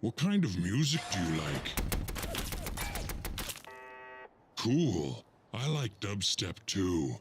What kind of music do you like? Cool. I like dubstep too.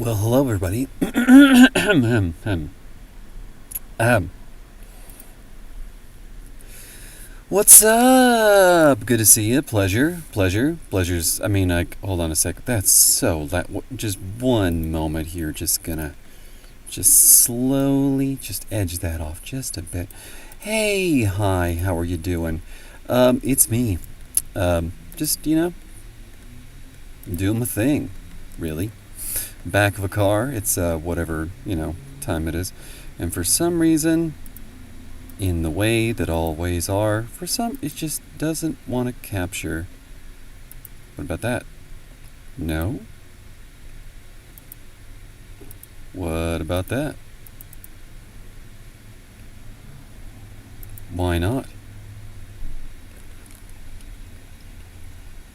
Well, hello everybody. Um, What's up? Good to see you. Pleasures. I mean, like, hold on a sec. That's so. Just one moment here. Just slowly, just edge that off just a bit. Hey, hi. How are you doing? It's me. Just doing my thing. Really. Back of a car. It's whatever time it is, and for some reason, in the way that all ways are, it just doesn't want to capture. What about that? No? What about that? Why not?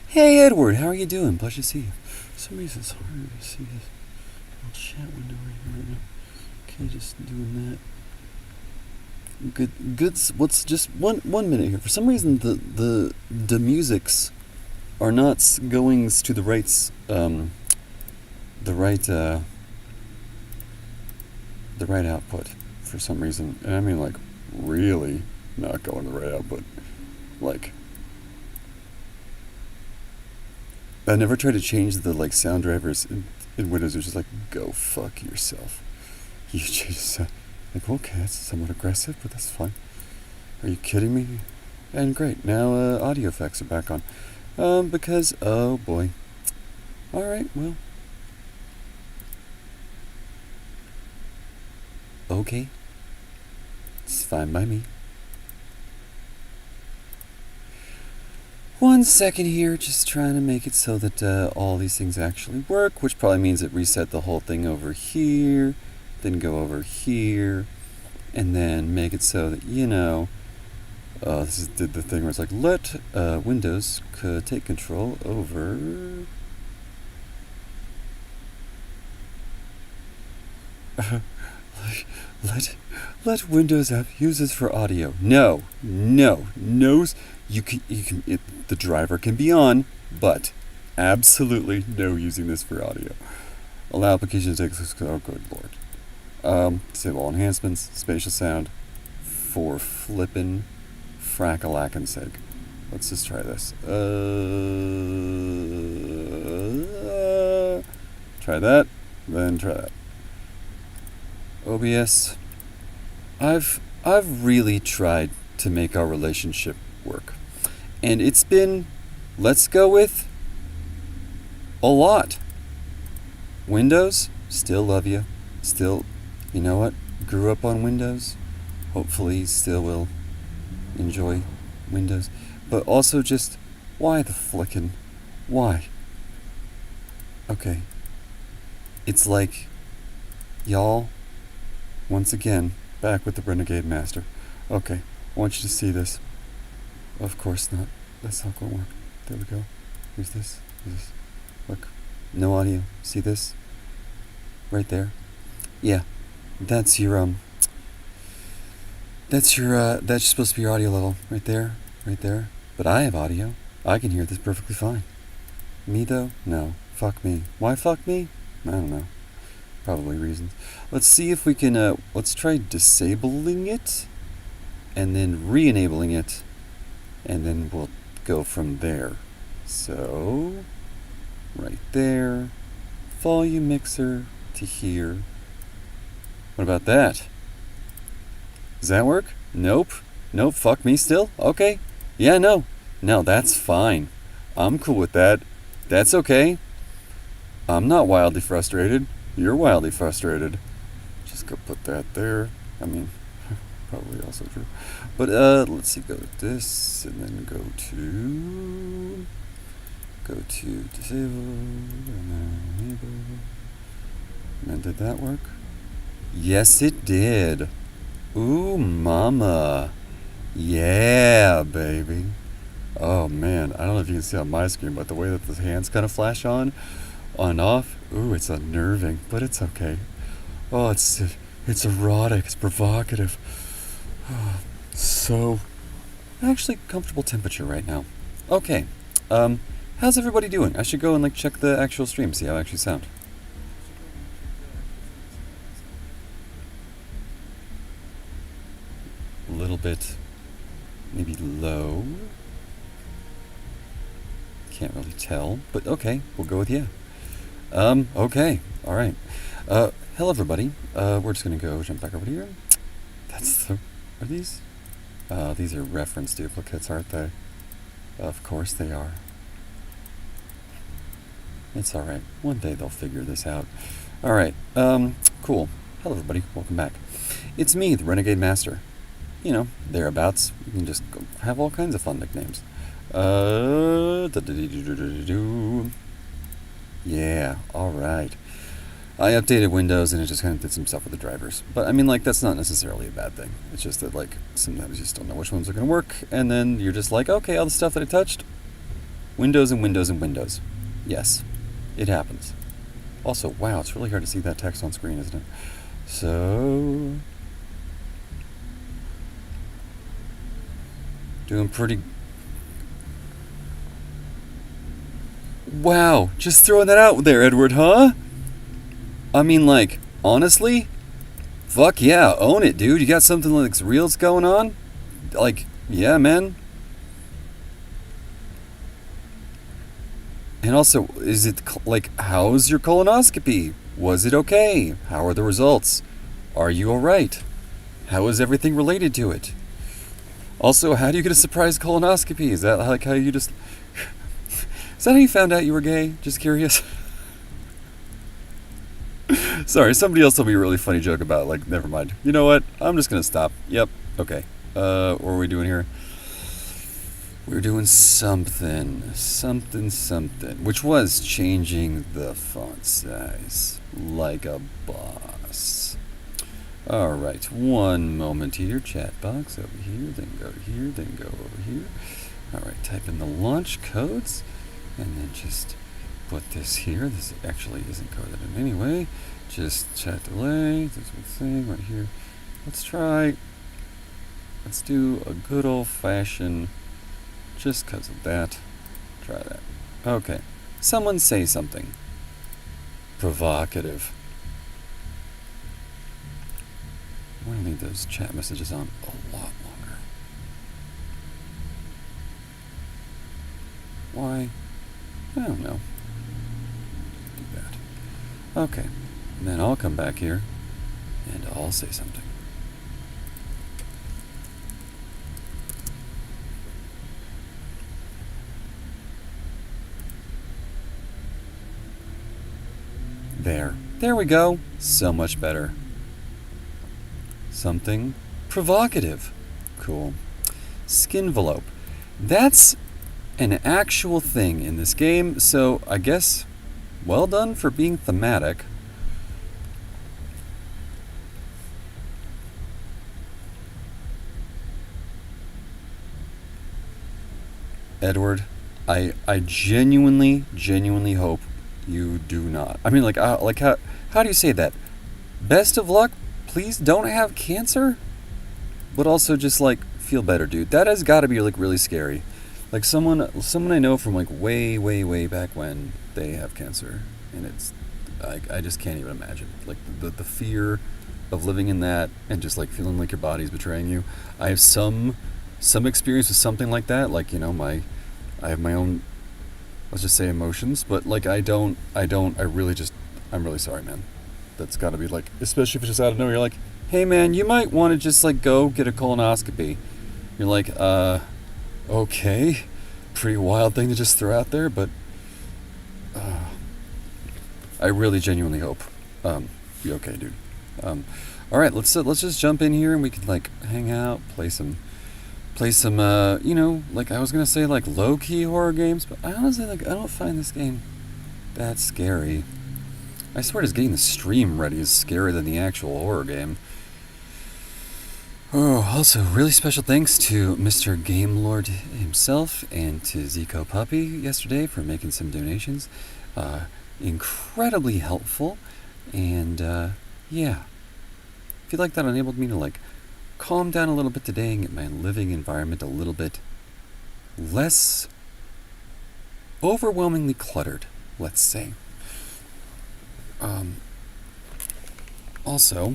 Hey Edward, how are you doing? Pleasure to see you. For some reason it's harder to see this little chat window right now. Okay, just doing that. Good. What's just one minute here? For some reason, the musics are not going to the right the right output for some reason. And I mean, like, really not going to the right output. Like, I never tried to change the sound drivers in Windows. It's just like, go fuck yourself. You just. Like, okay, that's somewhat aggressive, but that's fine. Are you kidding me? And great, now audio effects are back on. Because, oh boy. Alright, well. Okay. It's fine by me. 1 second here, just trying to make it so that all these things actually work, which probably means it reset the whole thing over here. Then go over here, and then make it so that, this is the thing where it's like, let Windows take control over... let Windows app use this for audio. No. The driver can be on, but absolutely no using this for audio. Allow applications to take... Oh, good lord. Disable all enhancements, spatial sound, for flippin' frack-a-lackin' sake. Let's just try this. Try that, then try that. OBS. I've really tried to make our relationship work. And it's been, let's go with, a lot. Windows, still love you. Still, you know what? Grew up on Windows. Hopefully still will enjoy Windows. But also just, why the flickin'? Why? Okay. It's like, y'all, once again, back with the Renegade Master. Okay, I want you to see this. Of course not. That's not gonna work. There we go. Here's this. Look. No audio. See this? Right there. Yeah, that's supposed to be your audio level, right there. But I have audio. I can hear this perfectly fine. Me though? No. Fuck me. Why fuck me? I don't know. Probably reasons. Let's see if we can, let's try disabling it, and then re-enabling it, and then we'll go from there. So, right there, volume mixer to here. What about that? Does that work? Nope, fuck me still? Okay. Yeah, no, that's fine. I'm cool with that. That's okay. I'm not wildly frustrated. You're wildly frustrated. Just go put that there. I mean, probably also true. But, let's see, go to this, and then go to disable, and then enable. And then did that work? Yes, it did. Ooh, mama. Yeah, baby. Oh, man. I don't know if you can see on my screen, but the way that the hands kind of flash on and off, ooh, it's unnerving, but it's okay. Oh, it's erotic. It's provocative. Oh, so, actually comfortable temperature right now. Okay. How's everybody doing? I should go and check the actual stream, see how I actually sound. bit maybe low. Can't really tell, but okay, we'll go with yeah. Okay, all right. Hello everybody. We're just gonna go jump back over here. Are these? These are reference duplicates, aren't they? Of course they are. It's all right. One day they'll figure this out. All right. Cool. Hello everybody. Welcome back. It's me, the Renegade Master. You know, thereabouts. You can just have all kinds of fun nicknames. Yeah, alright. I updated Windows and it just kind of did some stuff with the drivers. But I mean, like, that's not necessarily a bad thing. It's just that, like, sometimes you still don't know which ones are going to work, and then you're just like, okay, all the stuff that I touched, Windows and Windows and Windows. Yes, it happens. Also, wow, it's really hard to see that text on screen, isn't it? So, doing pretty. Wow, just throwing that out there, Edward, huh? I mean, like, honestly, fuck yeah, own it, dude. You got something like real's going on? Like, yeah, man. And also, is it, like, how's your colonoscopy? Was it okay? How are the results? Are you alright? How is everything related to it? Also, how do you get a surprise colonoscopy? Is that like how you just... Is that how you found out you were gay? Just curious. Sorry, somebody else told me a really funny joke about, like, never mind. You know what? I'm just gonna stop. Yep, okay. What are we doing here? We're doing something, which was changing the font size like a boss. Alright, one moment here. Chat box over here, then go here, then go over here. Alright, type in the launch codes, and then just put this here. This actually isn't coded in anyway. Just chat delay, this thing right here. Let's do a good old-fashioned, just because of that. Try that. Okay. Someone say something. Provocative. I'm going to leave those chat messages on a lot longer. Why? I don't know. Do that. Okay. And then I'll come back here and I'll say something. There we go. So much better. Something provocative. Cool. Skinvelope. That's an actual thing in this game, so I guess well done for being thematic. Edward, I genuinely hope you do not. I mean, like how do you say that? Best of luck. Please don't have cancer. But also just like feel better, dude. That has got to be like really scary. Like someone I know from like way back when, they have cancer, and it's I just can't even imagine. Like the fear of living in that and just like feeling like your body's betraying you. I have some experience with something like that. Like, you know, I have my own, let's just say, emotions, but like I'm really sorry, man. That's got to be like, especially if it's just out of nowhere, you're like, hey man, you might want to just like go get a colonoscopy. You're like, okay, pretty wild thing to just throw out there, but I really genuinely hope you're okay, dude. All right, let's just jump in here and we can like hang out, play some you know, like I was gonna say like low key horror games, but I honestly like I don't find this game that scary. I swear just getting the stream ready is scarier than the actual horror game. Oh, also, really special thanks to Mr. Game Lord himself and to Zico Puppy yesterday for making some donations. Incredibly helpful, and yeah. I feel like that enabled me to like calm down a little bit today and get my living environment a little bit less overwhelmingly cluttered, let's say. Also,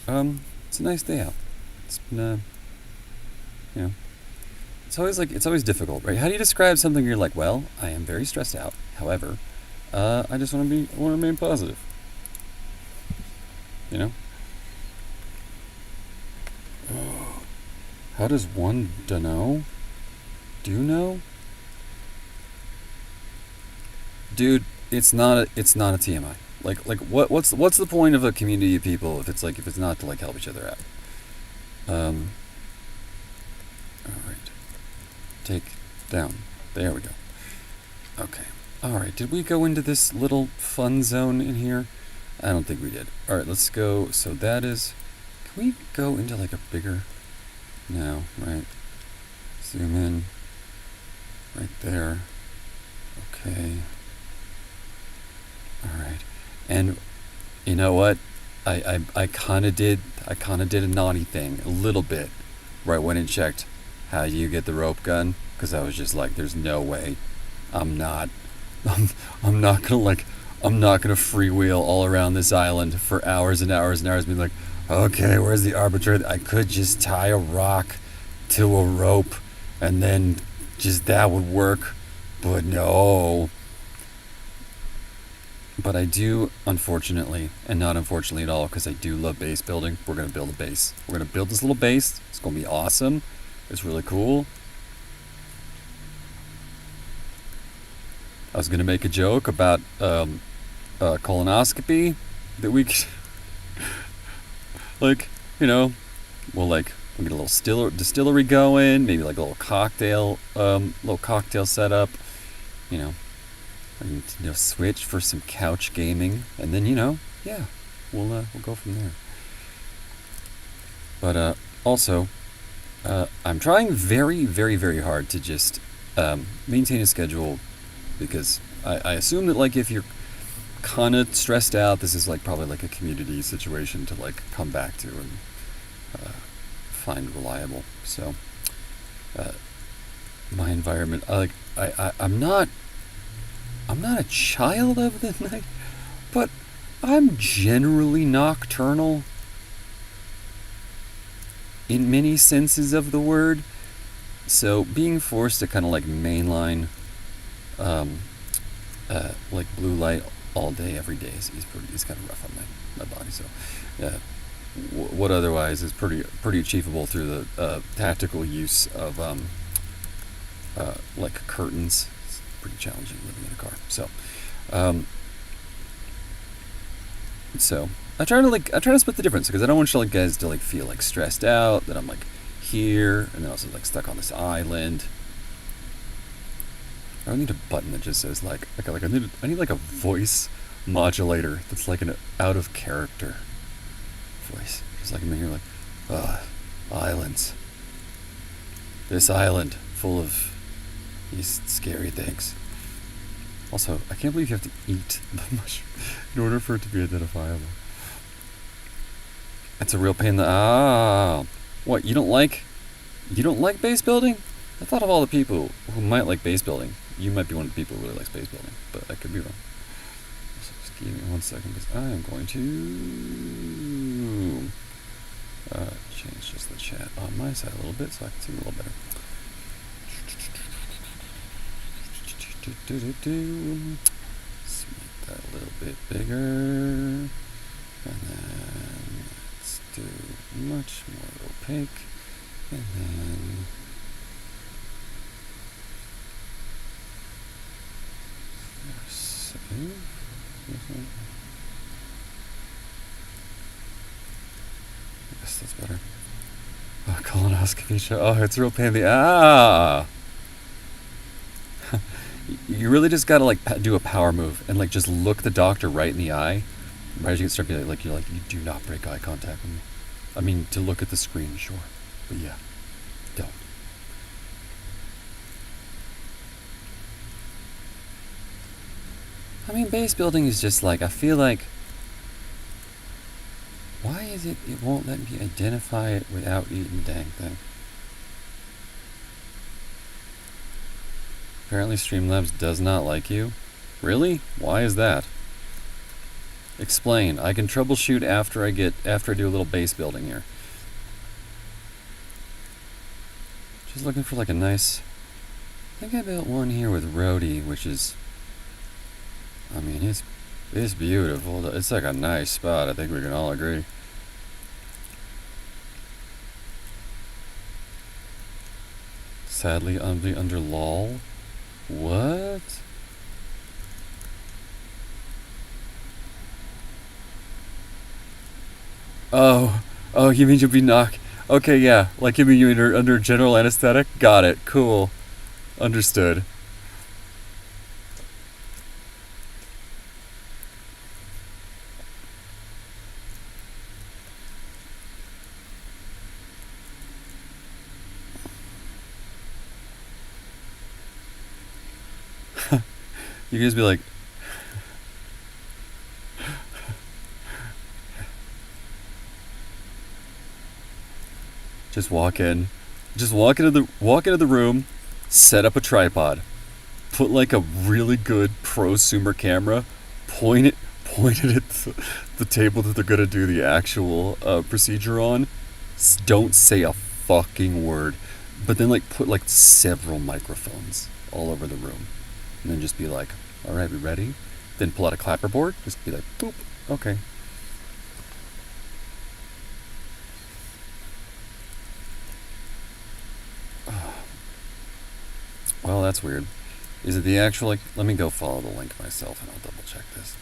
it's a nice day out. It's been you know, it's always difficult, right? How do you describe something you're like, well, I am very stressed out. However, I just want to remain positive. You know? How does one dunno? Do you know? Dude, it's not a TMI. What's the point of a community of people if it's not to like help each other out? All right. Take down. There we go. Okay. All right. Did we go into this little fun zone in here? I don't think we did. All right. Let's go. So that is. Can we go into like a bigger? No. Right. Zoom in. Right there. Okay. All right. And you know what? I kind of did a naughty thing a little bit. Where I went and checked how you get the rope gun, because I was just like, there's no way I'm not gonna freewheel all around this island for hours and hours and hours being like, okay, where's the arbitrator? I could just tie a rock to a rope and then just that would work, but no. But I do, unfortunately, and not unfortunately at all, because I do love base building. We're going to build a base. We're going to build this little base. It's going to be awesome. It's really cool. I was going to make a joke about colonoscopy that we could, like, you know, we'll get a little distillery going, maybe like a little cocktail setup, you know. And switch for some couch gaming, and then yeah, we'll go from there. But also, I'm trying very, very, very hard to just maintain a schedule, because I assume that like if you're kind of stressed out, this is like probably like a community situation to like come back to and find reliable. So my environment, I'm not a child of the night, but I'm generally nocturnal in many senses of the word. So being forced to kind of like mainline like blue light all day every day is kind of rough on my body. So what otherwise is pretty achievable through the tactical use of like curtains. Pretty challenging living in a car. So I try to split the difference, because I don't want guys to like feel like stressed out that I'm like here and then also like stuck on this island. I need a button that just says like I need like a voice modulator that's like an out of character voice. Just like in here like islands. This island full of these scary things. Also, I can't believe you have to eat the mushroom in order for it to be identifiable. It's a real pain in the What, you don't like base building? I thought of all the people who might like base building. You might be one of the people who really likes base building, but I could be wrong. So just give me 1 second, because I am going to change just the chat on my side a little bit so I can see a little better. Let's make that a little bit bigger, and then let's do much more opaque, and then save. Yes, that's better. Oh, colonoscopy show. Oh, it's a real pain in the You really just gotta like do a power move and like just look the doctor right in the eye, right as you get started. Like you do not break eye contact with me. I mean, to look at the screen, sure, but yeah, don't. I mean, base building is just like, I feel like, why is it won't let me identify it without eating the dang thing? Apparently Streamlabs does not like you. Really? Why is that? Explain. I can troubleshoot after I do a little base building here. Just looking for like a nice... I think I built one here with Rhodey, which is... I mean, it's beautiful. It's like a nice spot, I think we can all agree. Sadly, under lol. What? Oh, you mean you'll be knocked? Okay, yeah. Like you mean you're under general anesthetic? Got it. Cool. Understood. You can just be like, just walk in. Just walk into the room, set up a tripod, put like a really good prosumer camera, point it at the table that they're gonna do the actual procedure on. Don't say a fucking word, but then like put like several microphones all over the room, and then just be like, "All right, we ready?" Then pull out a clapperboard. Just be like, "Boop, okay." Well, that's weird. Is it the actual, like, let me go follow the link myself and I'll double check this.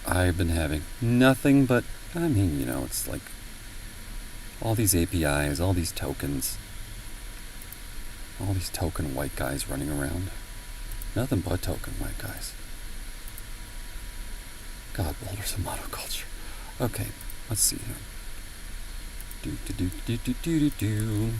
I've been having nothing but, I mean, it's like all these APIs, all these tokens, all these token white guys running around. Nothing but token white guys. God, boulders of monoculture. Okay, let's see here. Do.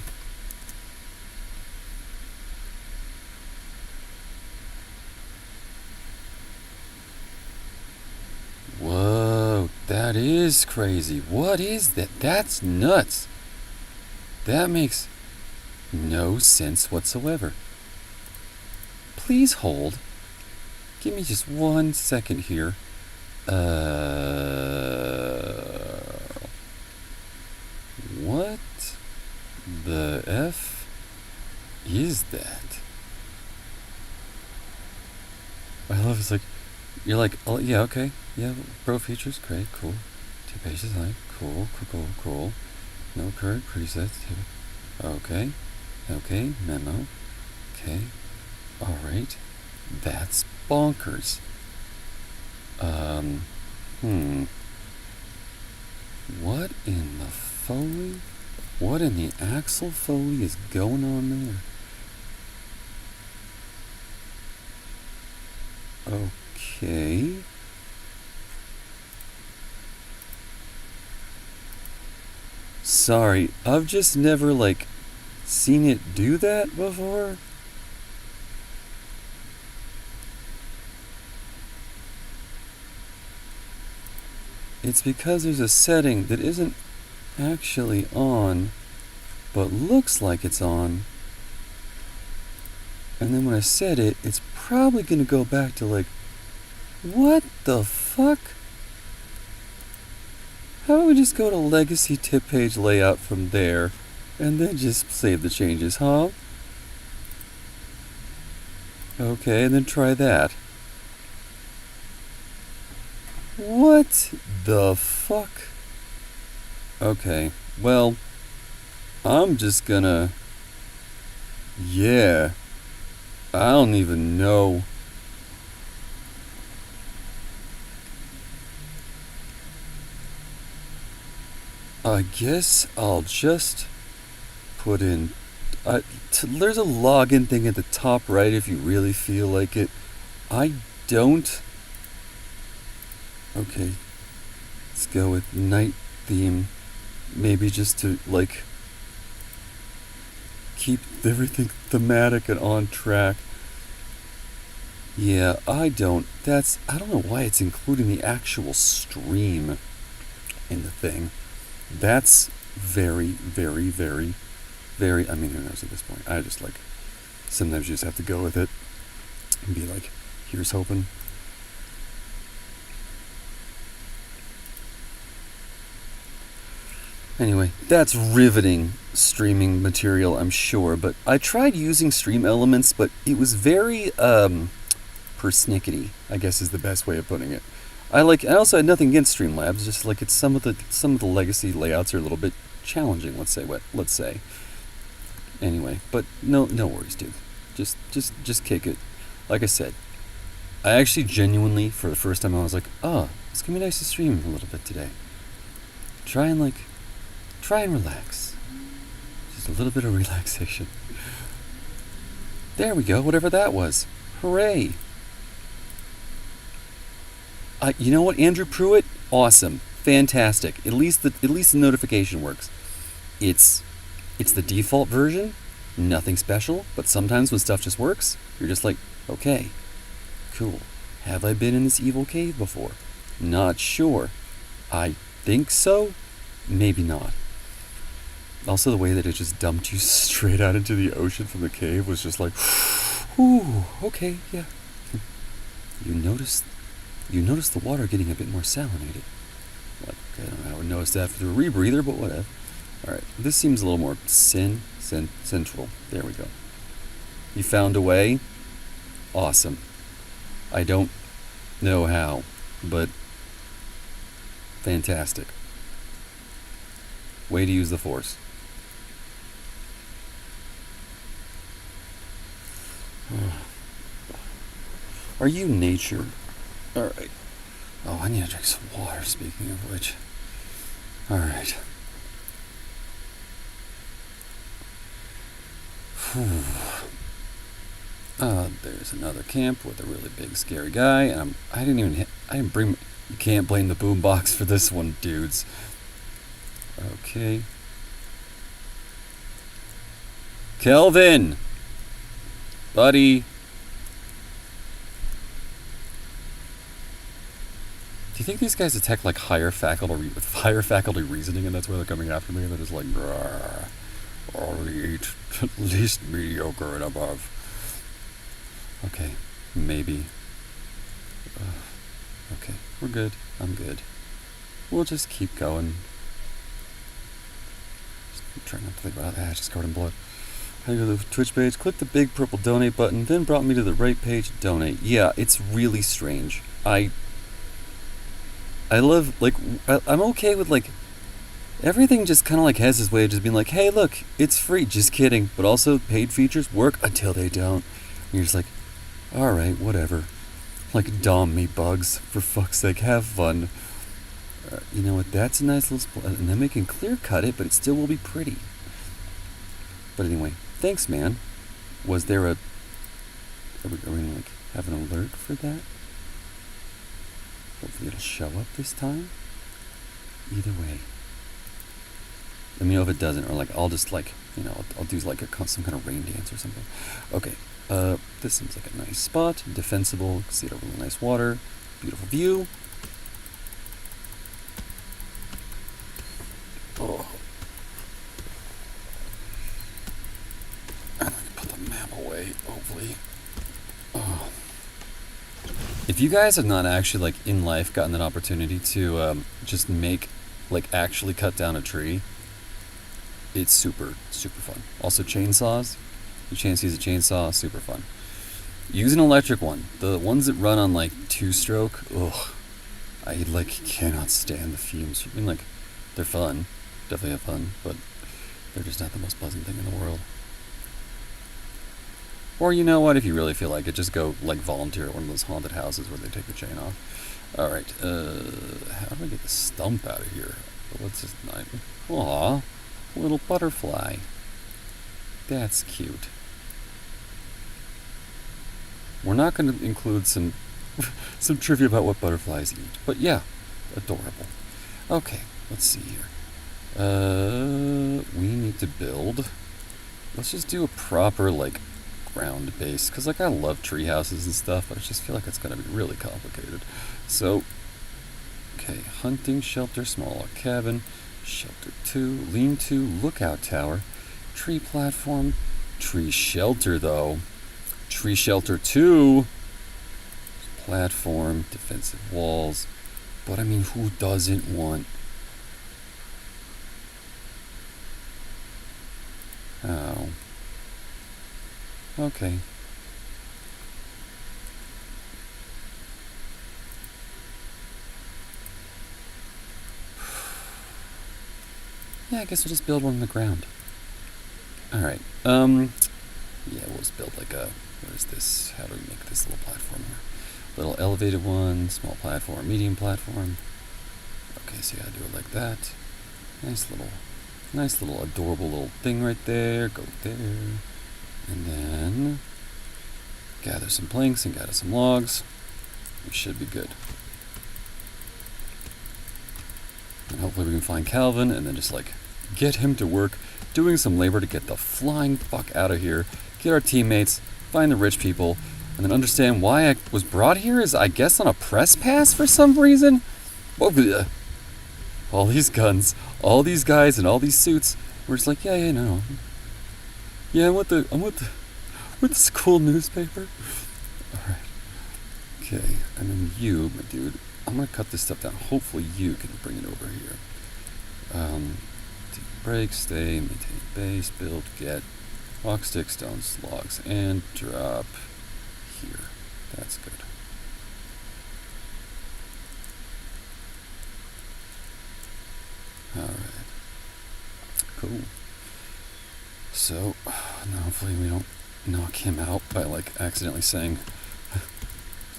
Whoa, that is crazy. What is that? That's nuts. That makes no sense whatsoever. Please hold. Give me just 1 second here. What the F is that? I love it's like, you're like, oh, yeah, okay. Yeah, pro features, great, cool. 2 pages high, cool. No current presets. Okay, memo. Okay, alright. That's bonkers. What in the Foley? What in the Axel Foley is going on there? Okay. Sorry, I've just never, like, seen it do that before. It's because there's a setting that isn't actually on, but looks like it's on. And then when I set it, it's probably going to go back to like, what the fuck? How about we just go to legacy tip page layout from there, and then just save the changes, huh? Okay, and then try that. What the fuck? Okay, well, I'm just gonna... Yeah. I don't even know. I guess I'll just put in... there's a login thing at the top right if you really feel like it. I don't... Okay, let's go with night theme. Maybe just to, like, keep everything thematic and on track. Yeah, I don't know why it's including the actual stream in the thing. That's very, very, very, very, I mean, who knows at this point. I just, like, sometimes you just have to go with it and be like, here's hoping. Anyway, that's riveting streaming material, I'm sure, but I tried using stream elements, but it was very, persnickety, I guess is the best way of putting it. I also had nothing against Streamlabs, just like it's some of the legacy layouts are a little bit challenging, let's say. Anyway, but no worries, dude. Just kick it. Like I said, I actually genuinely, for the first time, I was like, oh, it's gonna be nice to stream a little bit today. Try and relax. Just a little bit of relaxation. There we go, whatever that was. Hooray. You know what, Andrew Pruitt? Awesome. Fantastic. At least the notification works. It's the default version. Nothing special, but sometimes when stuff just works, you're just like, okay, cool. Have I been in this evil cave before? Not sure. I think so. Maybe not. Also, the way that it just dumped you straight out into the ocean from the cave was just like, ooh, okay, yeah. You notice the water getting a bit more salinated. Like, I don't know how I would notice that through a rebreather, but whatever. Alright, this seems a little more central. There we go. You found a way? Awesome. I don't know how, but fantastic. Way to use the Force. Are you nature? Alright. Oh, I need to drink some water, speaking of which. Alright. There's another camp with a really big, scary guy, and I didn't bring. You can't blame the boombox for this one, dudes. Okay. Kelvin! Buddy! Do you think these guys attack like higher faculty reasoning, and that's why they're coming after me? They're just like, only eat at least mediocre and above. Okay, maybe. Okay, we're good. I'm good. We'll just keep going. Just trying not to think about that. Just covered in blood. I go to the Twitch page, click the big purple donate button, then brought me to the right page, donate. Yeah, it's really strange. I love, like, I'm okay with, like, everything just kind of, like, has this way of just being like, hey, look, it's free, just kidding. But also, paid features work until they don't. And you're just like, alright, whatever. Like, dom me, bugs. For fuck's sake, have fun. You know what, that's a nice little split. And then we can clear cut it, but it still will be pretty. But anyway, thanks, man. Was there are we gonna, like, have an alert for that? Hopefully it'll show up this time. Either way. Let me know if it doesn't, or like I'll just like, you know, I'll do like some kind of rain dance or something. Okay, this seems like a nice spot, defensible. See it over the nice water, beautiful view. Oh, and I can put the map away, hopefully. Oh. If you guys have not actually, like, in life gotten that opportunity to just actually cut down a tree, it's super, super fun. Also, chainsaws. The chance to use a chainsaw, super fun. Use an electric one. The ones that run on, like, two-stroke, ugh. I, like, cannot stand the fumes. I mean, like, they're fun. Definitely have fun, but they're just not the most pleasant thing in the world. Or, you know what, if you really feel like it, just go, like, volunteer at one of those haunted houses where they take the chain off. Alright, how do I get the stump out of here? What's his name? Aw, little butterfly. That's cute. We're not going to include some trivia about what butterflies eat, but yeah, adorable. Okay, let's see here. We need to build. Let's just do a proper, like, ground base, because, like, I love tree houses and stuff, but I just feel like it's going to be really complicated. So, okay, hunting shelter, small cabin, shelter 2, lean-to, lookout tower, tree platform, tree shelter, though. Tree shelter 2, platform, defensive walls. But I mean, who doesn't want Okay. Yeah, I guess we'll just build one on the ground. Alright, yeah, we'll just build like a, what is this? How do we make this little platform here? Little elevated one, small platform, medium platform. Okay, so you gotta do it like that. Nice little adorable little thing right there. Go there. And then gather some planks and gather some logs. We should be good. And hopefully we can find Calvin and then just like get him to work doing some labor to get the flying fuck out of here. Get our teammates, find the rich people, and then understand why I was brought here is, I guess, on a press pass for some reason. Oh, all these guns, all these guys, and all these suits. We're just like, yeah, no. Yeah, I'm with this cool newspaper. All right. Okay, and then you, my dude. I'm gonna cut this stuff down. Hopefully you can bring it over here. Take a break, stay, maintain base, build, get, rock, stick, stones, logs, and drop here. That's good. Alright. Cool. So, now hopefully we don't knock him out by like accidentally saying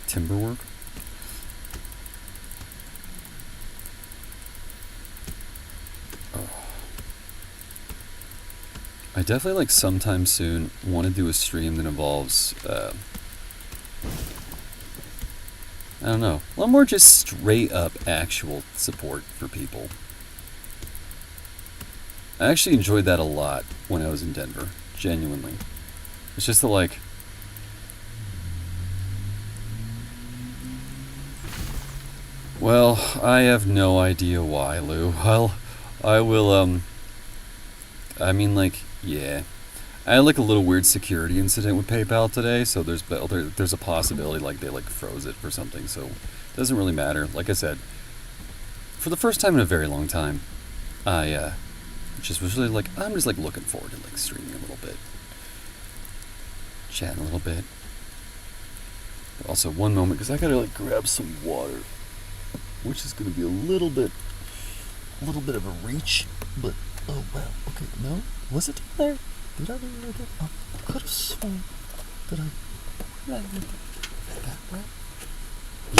timber work. I definitely like sometime soon want to do a stream that involves I don't know, a little more just straight up actual support for people. I actually enjoyed that a lot when I was in Denver, genuinely. It's just that like well, I have no idea why, Lou. I will I mean, like, yeah. I had like a little weird security incident with PayPal today, so there's a possibility like they like froze it for something, so it doesn't really matter. Like I said, for the first time in a very long time, I just was really like, I'm just like looking forward to like streaming a little bit, chatting a little bit. But also one moment, because I gotta like grab some water, which is gonna be a little bit of a reach, but oh wow, okay, no, was it there? Did I really look at it? Oh, I could have sworn that I looked at that, right?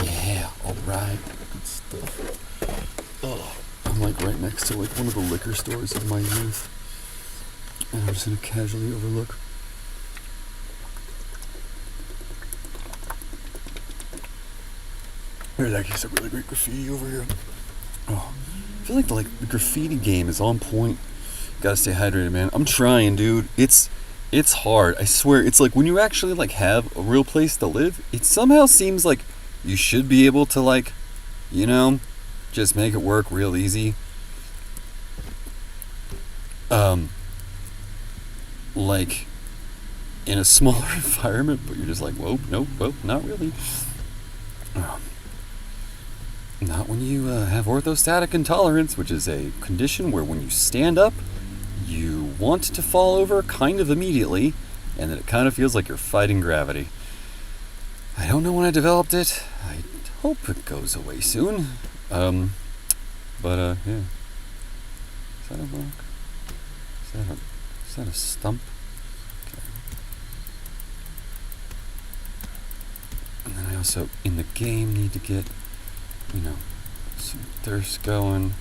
Yeah, alright, good stuff. Oh, I'm like right next to like one of the liquor stores of my youth, and I'm just gonna casually overlook. There's actually some really great graffiti over here. Oh, I feel like the graffiti game is on point. Gotta stay hydrated, man. I'm trying, dude. It's hard. I swear. It's like when you actually like have a real place to live, it somehow seems like you should be able to like, you know, just make it work real easy. Like in a smaller environment, but you're just like, whoa, nope, not really. Not when you have orthostatic intolerance, which is a condition where when you stand up, you want to fall over kind of immediately, and then it kind of feels like you're fighting gravity. I don't know when I developed it. I hope it goes away soon. Yeah. Is that a rock? Is that a stump? Okay. And then I also, in the game, need to get, you know, some thirst going.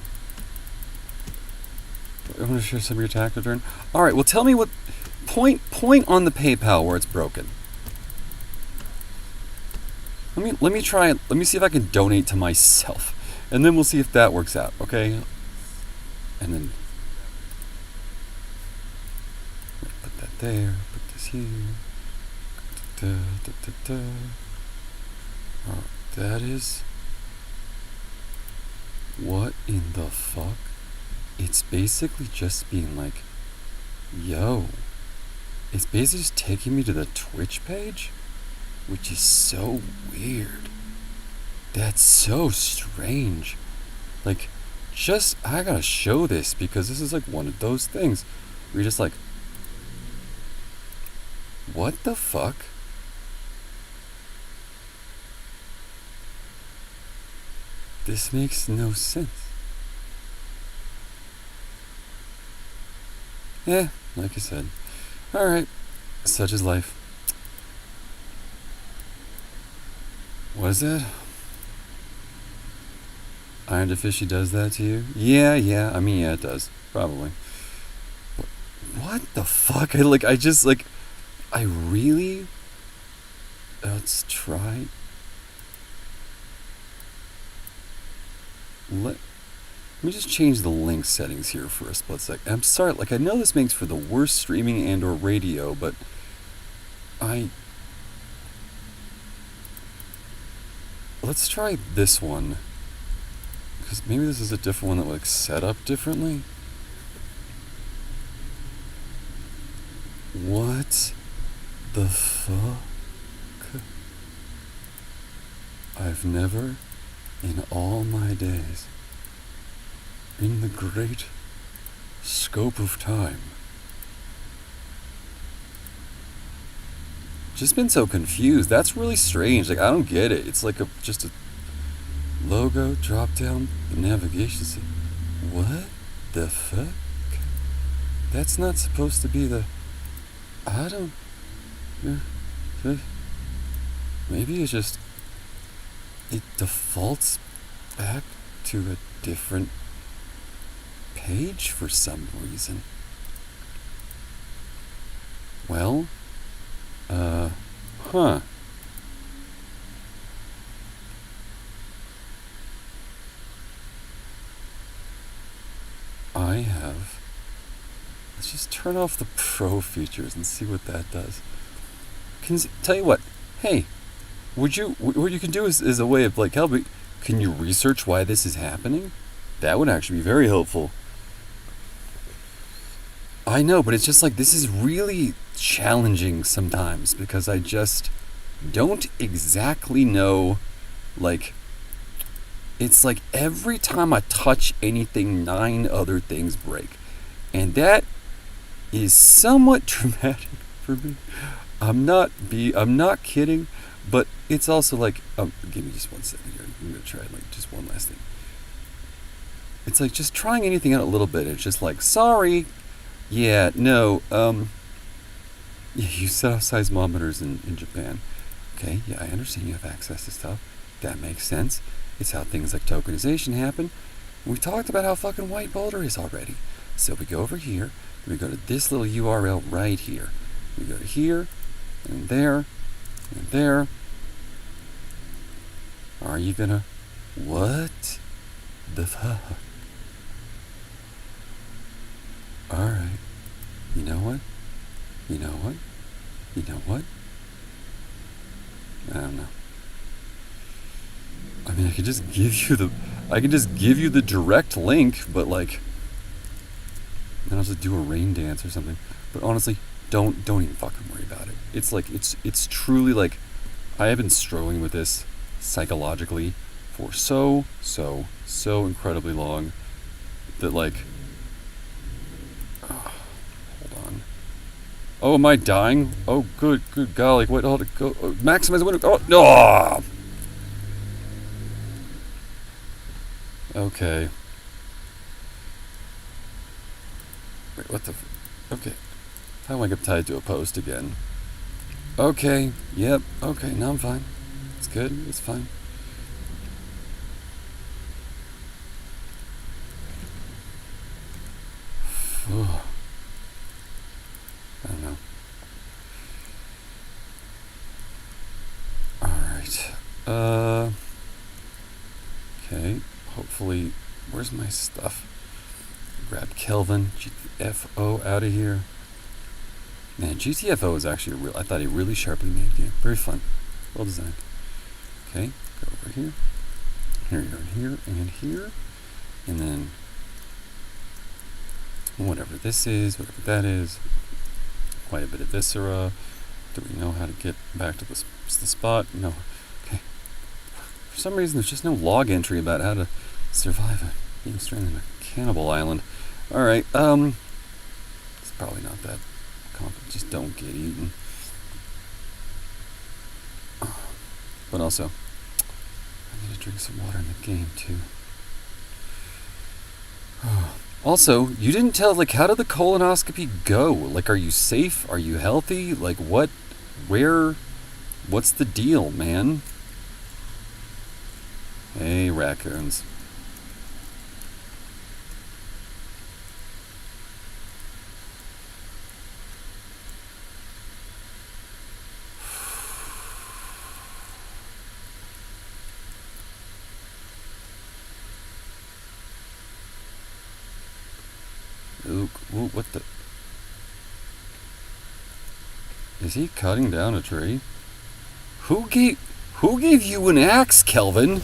I'm going to share some of your attack return. Alright, well tell me what... Point on the PayPal where it's broken. Let me try it. Let me see if I can donate to myself. And then we'll see if that works out, okay? And then... Put that there. Put this here. Oh, that is... What in the fuck? It's basically just being like, yo. It's basically just taking me to the Twitch page, which is so weird. That's so strange. Like, I gotta show this because this is like one of those things where you're just like, What the fuck? This makes no sense. Yeah, like I said. Alright, such is life. What is that? Iron Deficiency does that to you? Yeah, I mean, yeah, it does. Probably. But what the fuck? I really... Let's try... Let me just change the link settings here for a split sec. I'm sorry, I know this makes for the worst streaming and or radio, but let's try this one. Because maybe this is a different one that set up differently. What the fuck? I've never, in all my days, in the great scope of time, just been so confused. That's really strange. I don't get it. It's just a logo, drop down, the navigation system. What the fuck? That's not supposed to be the... I don't... Maybe it's just... It defaults back to a different page for some reason. Well, huh. I have... Let's just turn off the pro features and see what that does. Tell you what, hey, what you can do is a way of helping. Can you research why this is happening? That would actually be very helpful. I know, but it's just this is really challenging sometimes because I just don't exactly know, it's every time I touch anything, 9 other things break. And that is somewhat traumatic for me. I'm not kidding, but it's also give me just 1 second here. I'm going to try just one last thing. It's just trying anything out a little bit. It's just sorry. Yeah, no, you set off seismometers in Japan. Okay, yeah, I understand you have access to stuff. That makes sense. It's how things like tokenization happen. We talked about how fucking White Boulder is already. So we go over here, and we go to this little URL right here. We go to here, and there, and there. Are you gonna... What the fuck? Alright. You know what? I don't know. I mean, I could just give you the direct link, but then I'll just do a rain dance or something. But honestly, don't even fucking worry about it. It's truly I have been struggling with this psychologically for so incredibly long that hold on. Oh, am I dying? Oh, good golly! Wait, hold it. Go maximize the window. Oh no! Okay. Wait, what the... Okay. How do I get tied to a post again? Okay. Yep. Okay, now I'm fine. It's good. It's fine. I don't know. Alright. Okay. Hopefully... Where's my stuff? Grab Kelvin. GTFO out of here. Man, GTFO is actually I thought a really sharply made game. Very fun. Well designed. Okay. Go over here. Here, and here. And then... whatever this is, whatever that is. Quite a bit of viscera. Do we know how to get back to the spot? No. Okay. For some reason, there's just no log entry about how to survive being stranded on a cannibal island. Alright, it's probably not that complicated. Just don't get eaten. But also, I need to drink some water in the game, too. Also, you didn't tell, like, how did the colonoscopy go? Like, are you safe? Are you healthy? Like, what? Where? What's the deal, man? Hey, raccoons. Luke, what the? Is he cutting down a tree? Who gave you an axe, Kelvin?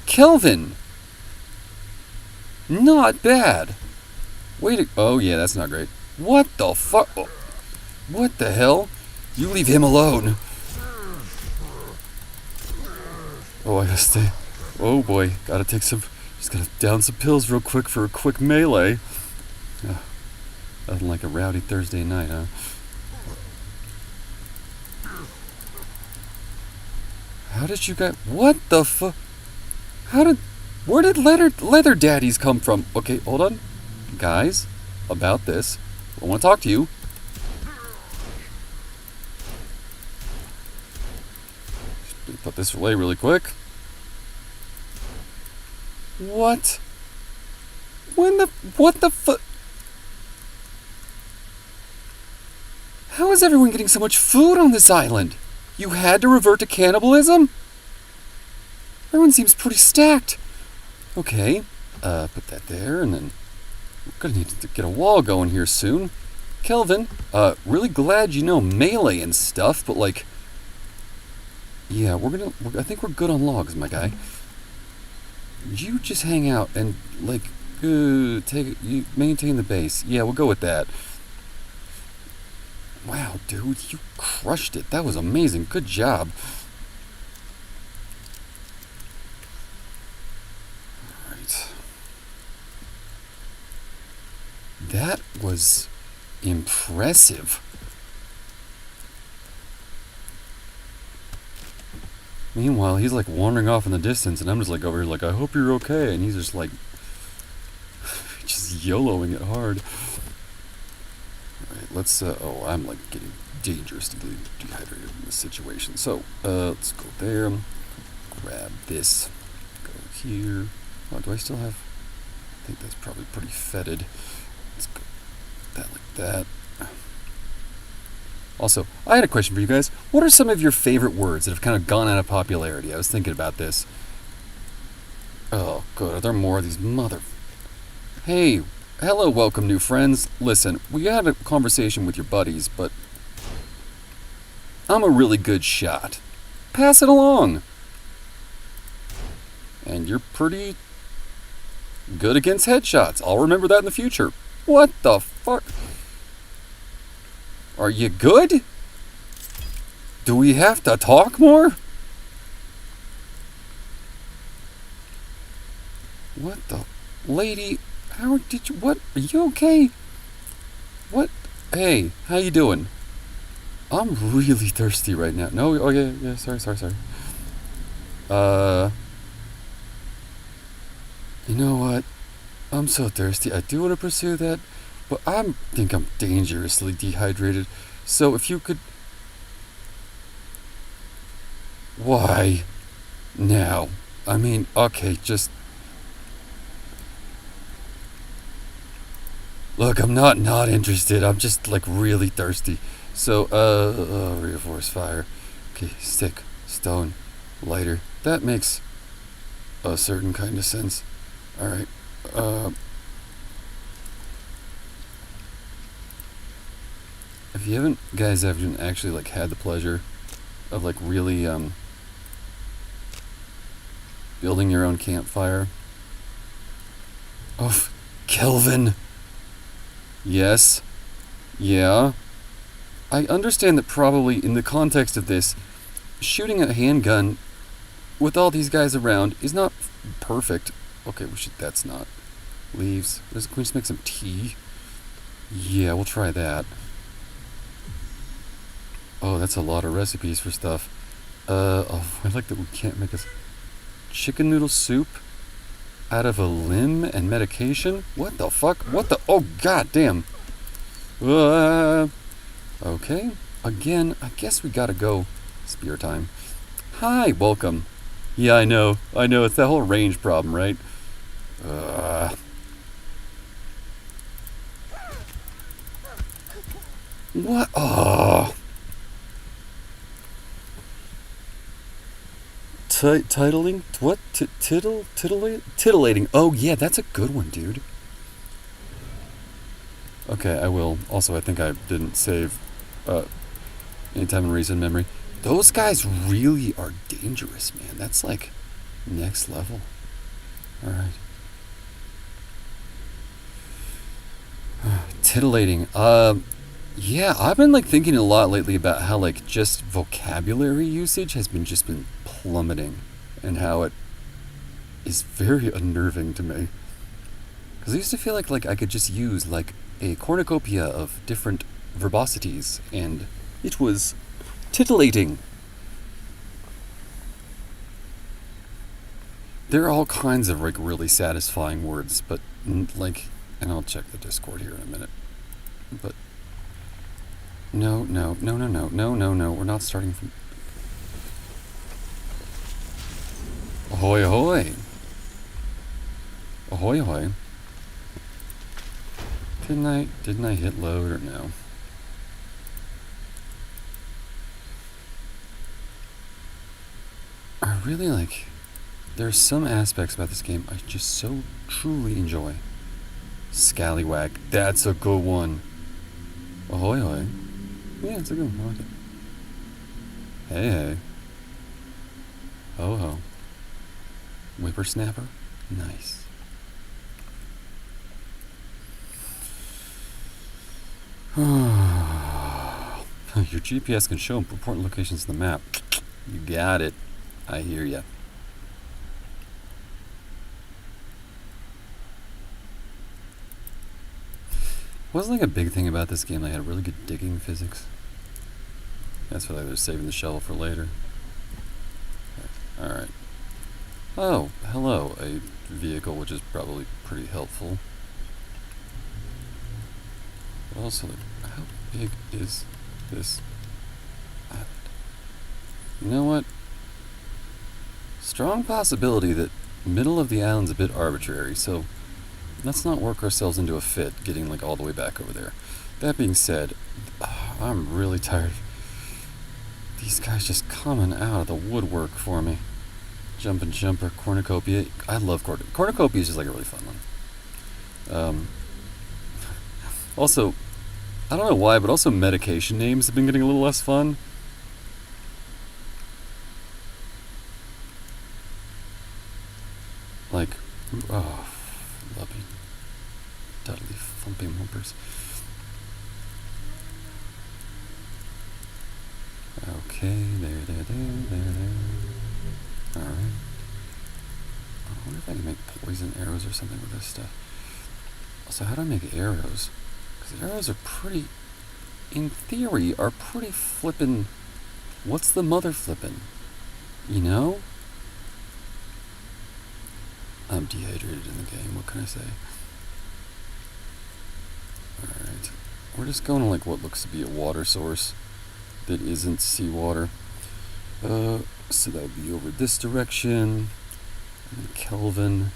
Kelvin! Not bad. Oh yeah, that's not great. What the fuck? Oh, what the hell? You leave him alone. Oh, I gotta stay. Oh boy, just gotta down some pills real quick for a quick melee. Oh, nothing like a rowdy Thursday night, huh? How did you guys? What the fuck? Where did leather daddies come from? Okay, hold on, guys. About this, I want to talk to you. Just put this away really quick. What? What the fuck? How is everyone getting so much food on this island? You had to revert to cannibalism? Everyone seems pretty stacked. Okay, put that there, and then we're gonna need to get a wall going here soon. Kelvin, really glad you know melee and stuff, but like, yeah, I think we're good on logs, my guy. You just hang out and like, you maintain the base. Yeah, we'll go with that. Wow, dude, you crushed it. That was amazing. Good job. Alright. That was impressive. Meanwhile, he's like wandering off in the distance, and I'm just like over here like, I hope you're okay. And he's just like, just YOLOing it hard. Alright, let's, I'm like getting dangerously dehydrated in this situation. So, let's go there, grab this, go here. Oh, do I still have, I think that's probably pretty fetid. Let's go that like that. Also, I had a question for you guys. What are some of your favorite words that have kind of gone out of popularity? I was thinking about this. Oh, good. Are there more of these Hey, hello, welcome, new friends. Listen, we had a conversation with your buddies, but I'm a really good shot. Pass it along. And you're pretty good against headshots. I'll remember that in the future. What the fuck? Are you good? Do we have to talk more? What the? Lady, how did you, what? Are you okay? What? Hey, how you doing? I'm really thirsty right now. No, oh yeah, sorry. You know what? I'm so thirsty. I do want to pursue that, but I think I'm dangerously dehydrated. So if you could... Why? Now. I mean, okay, just... Look, I'm not interested. I'm just, like, really thirsty. So, reinforced fire. Okay, stick, stone, lighter. That makes a certain kind of sense. Alright, if you guys haven't actually, like, had the pleasure of, like, really, building your own campfire. Oh, Kelvin! Yes? Yeah? I understand that probably in the context of this, shooting a handgun with all these guys around is not perfect. Okay, that's not. Leaves. Can we just make some tea? Yeah, we'll try that. Oh, that's a lot of recipes for stuff. Oh, I like that we can't make us chicken noodle soup out of a limb and medication? What the fuck? What the? Oh, god damn. Okay. Again, I guess we gotta go. Spear time. Hi, welcome. Yeah, I know. It's that whole range problem, right? What? Oh. Titling? What? Titillating? Oh, yeah, that's a good one, dude. Okay, I will. Also, I think I didn't save any time in recent memory. Those guys really are dangerous, man. That's like next level. Alright. Titillating. Yeah, I've been like thinking a lot lately about how like just vocabulary usage has been plummeting, and how it is very unnerving to me. Because I used to feel like I could just use like a cornucopia of different verbosities, and it was titillating. There are all kinds of like really satisfying words, but like, and I'll check the Discord here in a minute. But no, we're not starting from. Ahoy, ahoy! Ahoy, ahoy! Didn't I hit load or no? I really like. There are some aspects about this game I just so truly enjoy. Scallywag, that's a good one. Ahoy, ahoy! Yeah, it's a good one. I like it. Hey, hey. Ho, ho. Whippersnapper, nice. Your GPS can show important locations on the map. You got it. I hear ya. Wasn't like a big thing about this game. I had really good digging physics. That's what I was saving the shovel for later. Alright. Oh, hello. A vehicle, which is probably pretty helpful. But also, like, how big is this island? You know what? Strong possibility that middle of the island's a bit arbitrary, so let's not work ourselves into a fit getting like all the way back over there. That being said, I'm really tired. These guys just coming out of the woodwork for me. Jumpin' Jumper, Cornucopia. I love Cornucopia is just like a really fun one. Also, I don't know why, but also medication names have been getting a little less fun. Like, oh, lovely, Dudley Thumping Wumpers. Okay, there. Alright. I wonder if I can make poison arrows or something with this stuff. Also, how do I make arrows? Because arrows are pretty, in theory, are pretty flippin'. What's the mother flippin'? You know? I'm dehydrated in the game, what can I say? Alright. We're just going to like what looks to be a water source that isn't seawater. So that would be over this direction. And Kelvin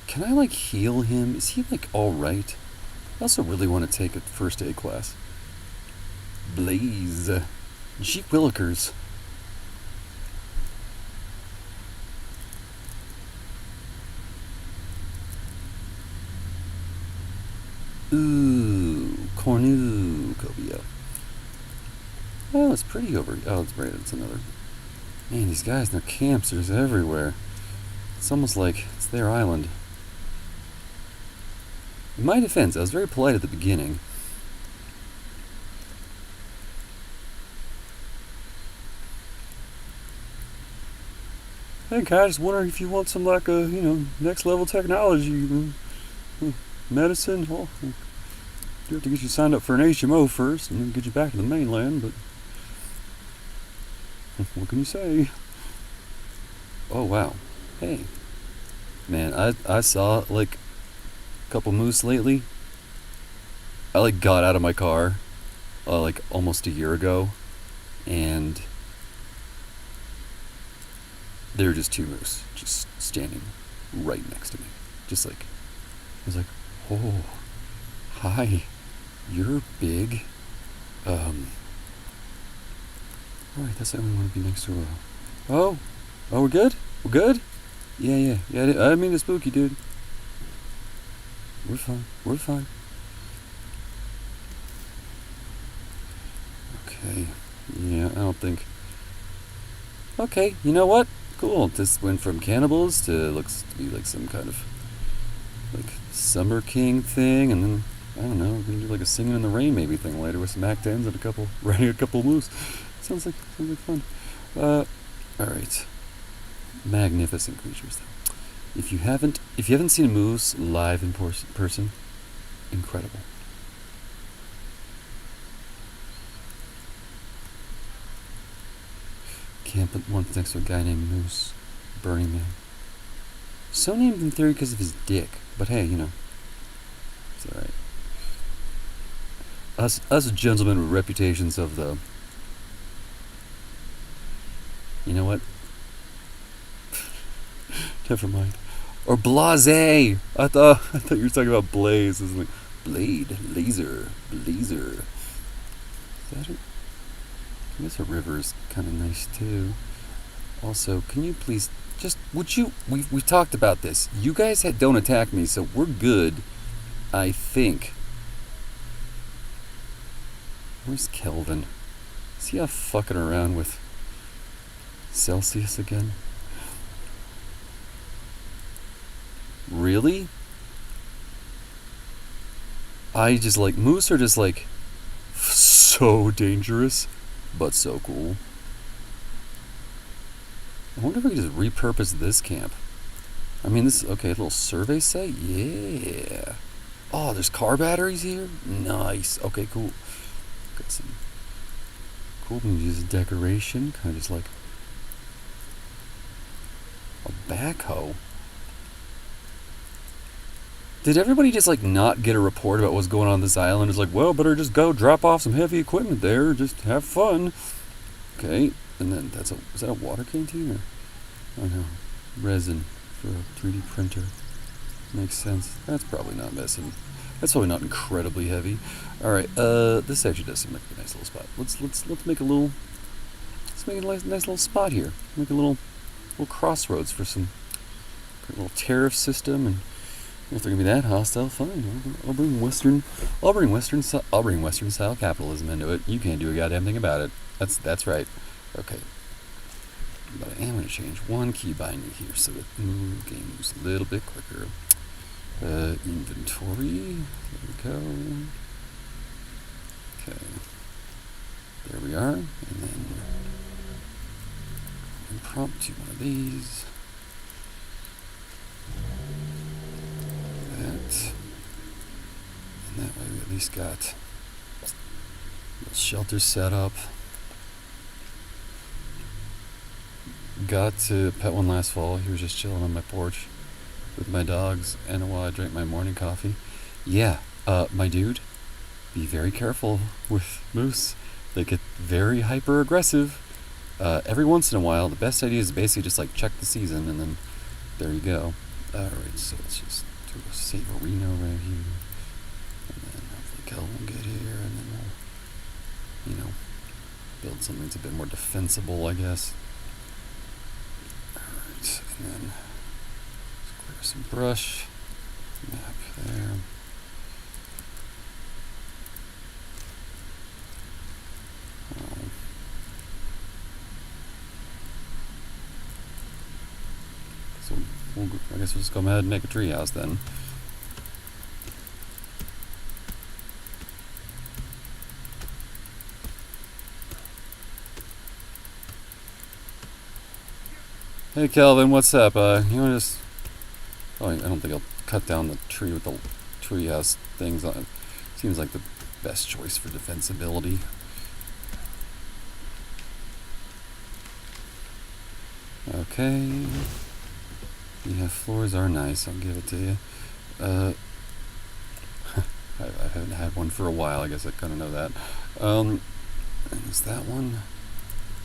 can I like heal him? Is he like alright? I also really want to take a first aid class. Blaze. Gee Willikers. Ooh, cornucopia. Oh, it's pretty over. Oh, it's right. It's another. Man, these guys and their camps are everywhere. It's almost like it's their island. In my defense, I was very polite at the beginning. Hey guys, just wondering if you want some like next level technology, medicine. Well, do have to get you signed up for an HMO first, and then get you back to the mainland. But What can you say? Oh, wow. Hey. Man, I saw, like, a couple moose lately. I, like, got out of my car, like, almost a year ago, and there were just two moose just standing right next to me. Just like, I was like, oh, hi, you're big. Alright, that's the only one to be next to a... Oh, we're good? We're good? Yeah. I didn't mean to spook you, dude. We're fine. Okay, yeah, I don't think... Okay, you know what? Cool, this went from cannibals to looks to be like some kind of, like, Summer King thing, and then, I don't know, we're gonna do like a Singing in the Rain maybe thing later with some Act 10s and riding a couple moose. Sounds like fun. Alright. Magnificent creatures, though. If you haven't seen a moose live in person, incredible. Camp once next to a guy named Moose, Burning Man. So named in theory because of his dick, but hey, you know, it's alright. Us gentlemen with reputations of the... You know what? Never mind. Or blase! I thought you were talking about blaze. It's like blade, laser, blazer. Is that it? I guess a river is kind of nice too. Also, can you please would you? We talked about this. You guys don't attack me, so we're good. I think. Where's Kelvin? Is he off fucking around with Celsius again? Really? I just like moose are just like so dangerous, but so cool. I wonder if we could just repurpose this camp. I mean, this okay. A little survey site, yeah. Oh, there's car batteries here. Nice. Okay, cool. Got some cool. We can use decoration, kind of just like a backhoe. Did everybody just like not get a report about what's going on this island? It's like, well, better just go drop off some heavy equipment there. Just have fun. Okay, and then is that a water canteen or? Oh no, resin for a 3D printer. Makes sense. That's probably not messing. That's probably not incredibly heavy. All right, this actually does seem like a nice little spot. Let's make a little. Let's make a nice little spot here. Make a little crossroads for some little tariff system, and if they're gonna be that hostile, fine. I'll bring Western style capitalism into it. You can't do a goddamn thing about it. That's right. Okay. But I am going to change one key binding here so that the game moves a little bit quicker. Inventory. There we go. Okay. There we are. And then impromptu one of these. That. And that way we at least got a little shelter set up. Got to pet one last fall. He was just chilling on my porch with my dogs, and while I drank my morning coffee. Yeah, my dude, be very careful with moose. They get very hyper aggressive. Every once in a while, the best idea is basically just like check the season, and then there you go. Alright, so let's just do a Savorino right here, and then hopefully Kel will get here, and then we'll, build something that's a bit more defensible, I guess. And then clear some brush, map there. So I guess we'll just go ahead and make a treehouse then. Hey Kelvin, what's up? You wanna just... Oh, I don't think I'll cut down the tree with the treehouse things on it. Seems like the best choice for defensibility. Okay. Yeah, floors are nice, I'll give it to you. I haven't had one for a while, I guess I kind of know that. And is that one?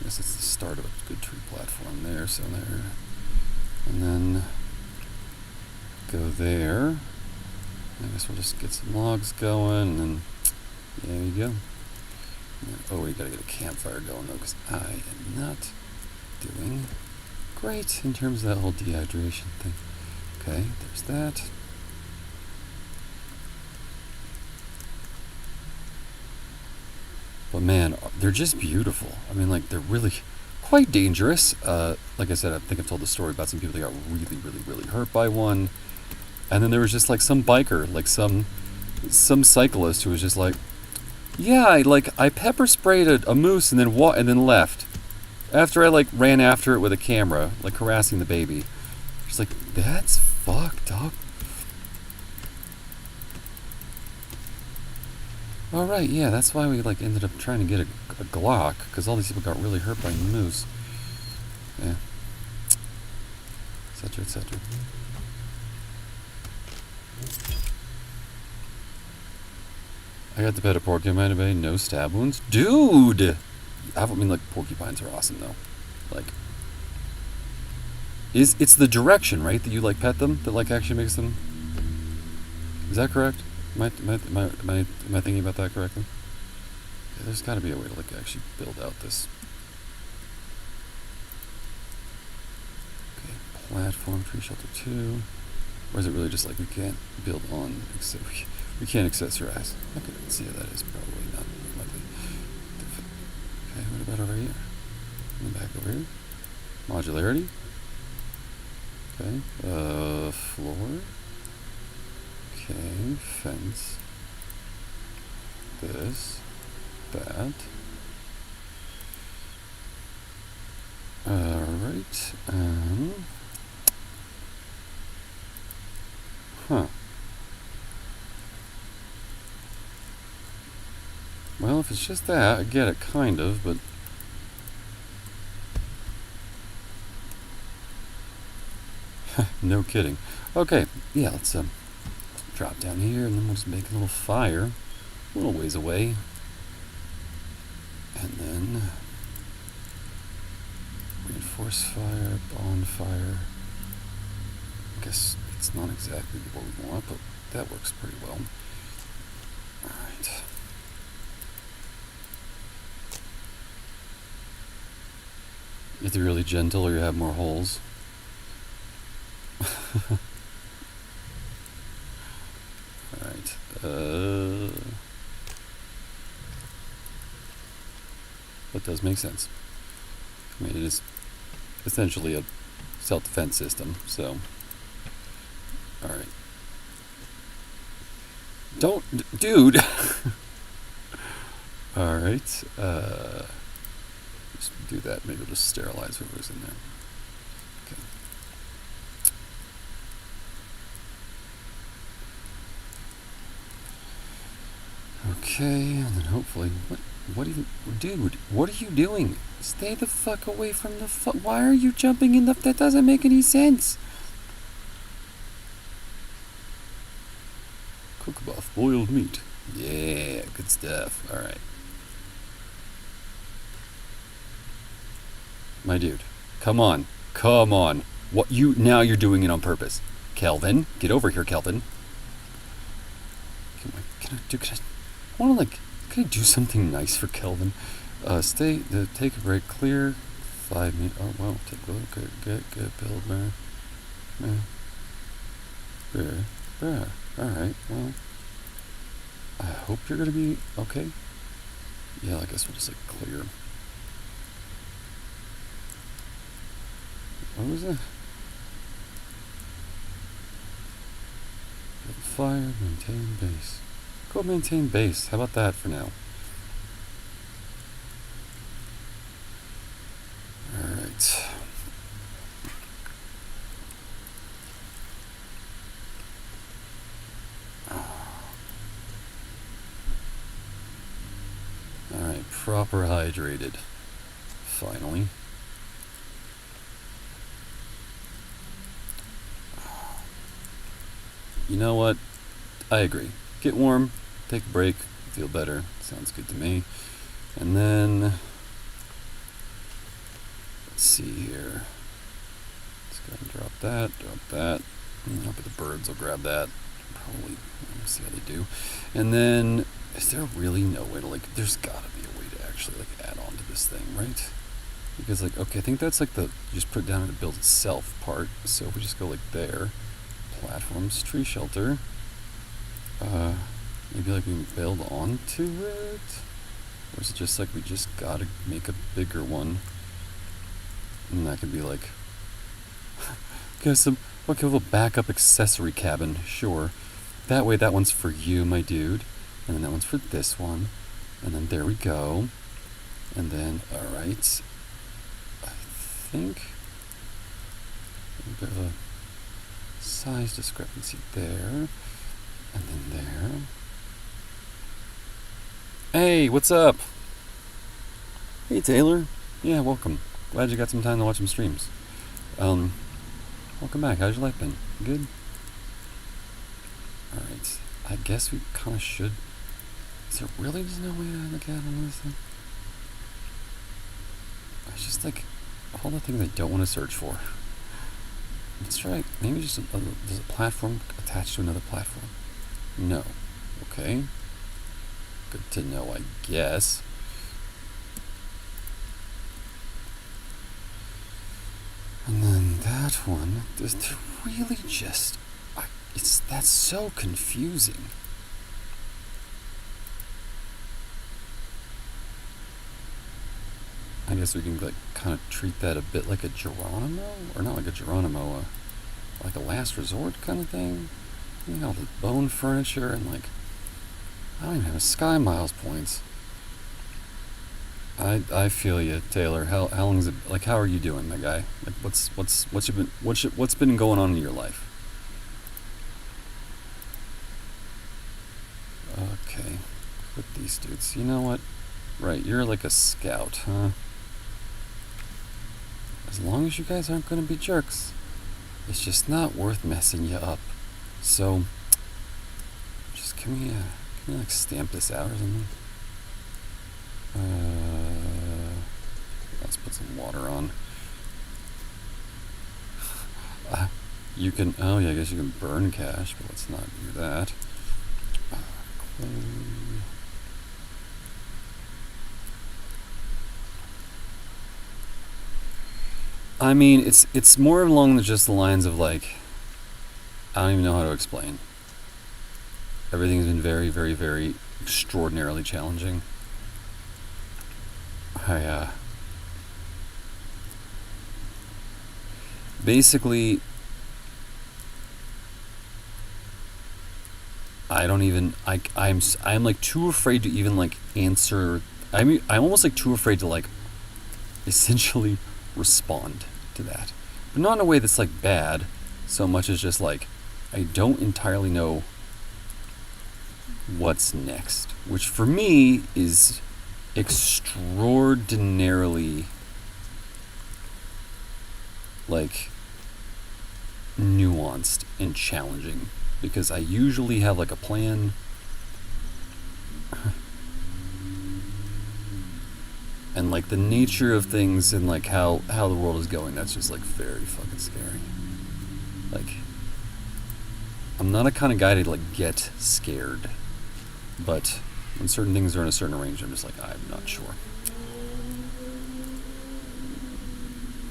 I guess it's the start of a good tree platform there, so there. And then go there. I guess we'll just get some logs going, and then there you go. Oh, we gotta get a campfire going though, because I am not doing great in terms of that whole dehydration thing. Okay, there's that. But man, they're just beautiful. I mean, like, they're really quite dangerous. Like I said, I think I've told the story about some people that got really, really, really hurt by one. And then there was just like some biker, like some cyclist who was just like, yeah, I pepper sprayed a moose and then left. After I like ran after it with a camera, like harassing the baby. She's like, that's fucked up. All right, yeah, that's why we like ended up trying to get a Glock, because all these people got really hurt by moose. Yeah. Etc. Etc. I got the pet of porcupine bay, no stab wounds. Dude! I mean, like, porcupines are awesome, though. Like, it's the direction, right, that you, like, pet them, that, like, actually makes them... Is that correct? Am I thinking about that correctly? Yeah, there's got to be a way to, like, actually build out this... Okay, platform, tree shelter 2... Or is it really just like we can't build on, we can't accessorize? Okay, let's see how that is. Probably not likely. Okay, what about over here? And back over here. Modularity. Okay, floor. Okay, fence. This. That. Alright, huh. Well, if it's just that, I get it, kind of, but... No kidding. Okay, yeah, let's drop down here, and then we'll just make a little fire, a little ways away. And then... reinforce fire, bonfire... I guess it's not exactly what we want, but that works pretty well. Alright. Either really gentle or you have more holes. Alright. That does make sense. I mean, it is essentially a self-defense system, so... Alright. Don't... Dude! Alright. Just do that. Maybe we'll just sterilize whoever's in there. Okay, and then hopefully... What are you... Dude, what are you doing? Stay the fuck away from the why are you jumping in the... That doesn't make any sense. Cook-off boiled meat. Yeah, good stuff. Alright. My dude. Come on. Come on. What you... Now you're doing it on purpose. Kelvin. Get over here, Kelvin. Can I want to, like... Can I do something nice for Kelvin? Take a break. Clear. 5 minutes. Oh, well. Take a look. Good build, man. Yeah. Alright, well. I hope you're gonna be okay. Yeah, I guess we'll just, like, clear. What was that? Build fire, maintain base. Go maintain base. How about that for now? Alright. Alright, proper hydrated. Finally. You know what? I agree. Get warm, take a break, feel better. Sounds good to me. And then, let's see here. Let's go and drop that. And I'll bet the birds will grab that. Probably. Let's see how they do. And then, is there really no way to, like, there's gotta be a way to actually, like, add on to this thing, right? Because, like, okay, I think that's, like, the, you just put it down and it builds itself part. So if we just go, like, there, platforms, tree shelter, maybe, like, we can build onto it? Or is it just, like, we just gotta make a bigger one? And that could be, like, okay, a little backup accessory cabin, sure. That way, that one's for you, my dude. And then that one's for this one. And then there we go. And then, alright. I think a bit of a size discrepancy there. And then there. Hey, what's up? Hey, Taylor. Yeah, welcome. Glad you got some time to watch some streams. Welcome back. How's your life been? Good? Alright. I guess we kind of should... Is there really just no way to look at on this thing? It's just like all the things I don't want to search for. Let's try maybe just there's a platform attached to another platform. No. Okay. Good to know, I guess. And then that one, there's really just, that's so confusing. I guess we can like kind of treat that a bit like a Geronimo, or not like a Geronimo, like a last resort kind of thing. You know, the bone furniture and like, I don't even have a Sky Miles points. I feel you, Taylor. How long is it? Like, how are you doing, my guy? Like, what's been going on in your life? Okay, quit these dudes. You know what? Right, you're like a scout, huh? As long as you guys aren't gonna be jerks, it's just not worth messing you up. So, just can we like stamp this out or something? Let's put some water on. You can, oh yeah, I guess you can burn cash, but let's not do that. I mean, it's more along just the lines of like, I don't even know how to explain. Everything's been very, very, very extraordinarily challenging. Basically, I don't even, I'm like too afraid to even like answer. I'm almost like too afraid to like essentially respond to that, but not in a way that's like bad so much as just like I don't entirely know what's next, which for me is extraordinarily like nuanced and challenging, because I usually have like a plan and like the nature of things and like how the world is going, that's just like very fucking scary. Like, I'm not a kind of guy to like get scared, but when certain things are in a certain range, I'm just like, I'm not sure.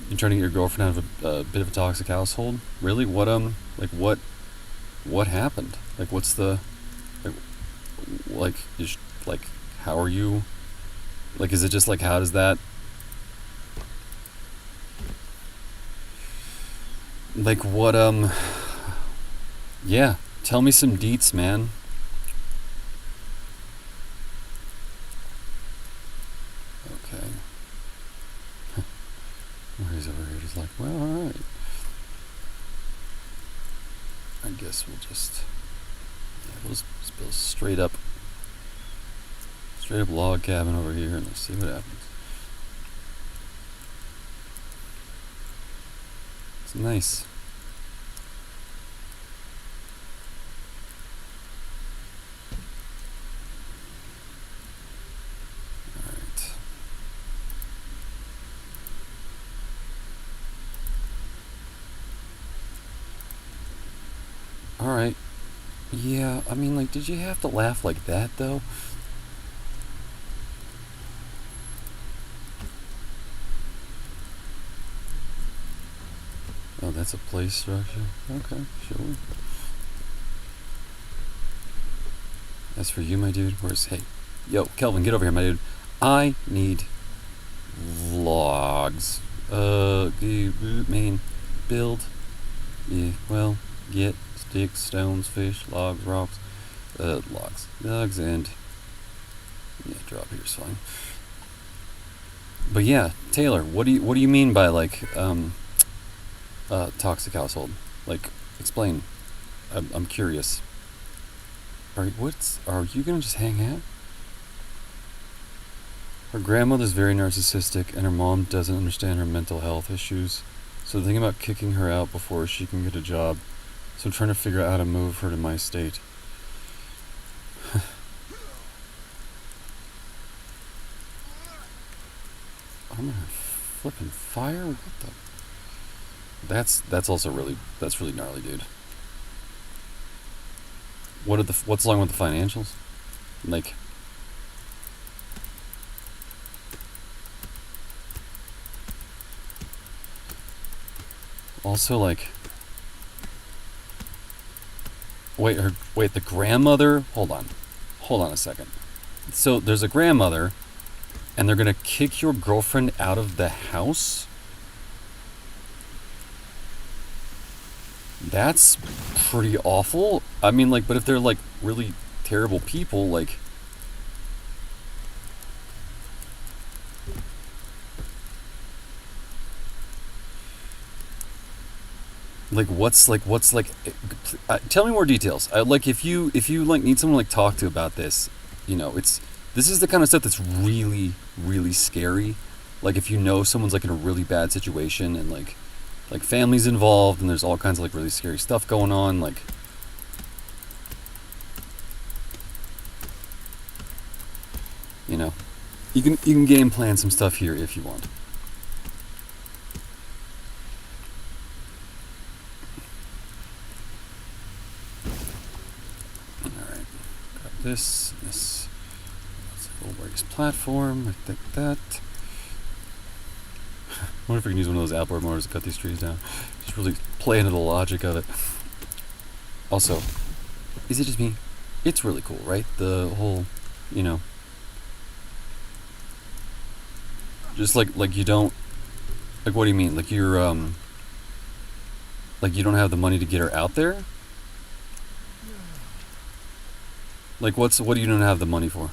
You trying to get your girlfriend out of a bit of a toxic household? Really? What happened? Like, what's the, like, how are you, like, is it just like, how does that, like, what, yeah, tell me some deets, man. Okay. He's over here just like, well, alright. I guess we'll just build a straight up log cabin over here and let's see what happens. It's nice. Alright. Yeah, I mean, like, did you have to laugh like that, though? Oh, that's a place structure? Okay, sure. As for you, my dude, where's... Hey, yo, Kelvin, get over here, my dude. I need vlogs. Main build. Yeah, well, get sticks, stones, fish, logs, rocks, logs, and yeah, drop here is fine. But yeah, Taylor, what do you mean by like toxic household? Like, explain. I'm curious. Are you gonna just hang out? Her grandmother's very narcissistic, and her mom doesn't understand her mental health issues. So they're thinking about kicking her out before she can get a job. So I'm trying to figure out how to move her to my state. I'm gonna flipping fire? What the? That's also really gnarly, dude. What's wrong with the financials? Like, also like, wait, the grandmother. Hold on a second. So there's a grandmother, and they're gonna kick your girlfriend out of the house? That's pretty awful. I mean, like, but if they're like really terrible people, like, what's tell me more details. Like, if you like need someone to like talk to about this, this is the kind of stuff that's really really scary. Like, if you know someone's like in a really bad situation, and like families involved, and there's all kinds of like really scary stuff going on, like, you can game plan some stuff here if you want. Alright, grab this. Let's raise platform, like that. I wonder if we can use one of those outboard motors to cut these trees down. Just really play into the logic of it. Also, is it just me? It's really cool, right? The whole, just like you don't, like, what do you mean? Like, you're like, you don't have the money to get her out there? Like, what do you don't have the money for?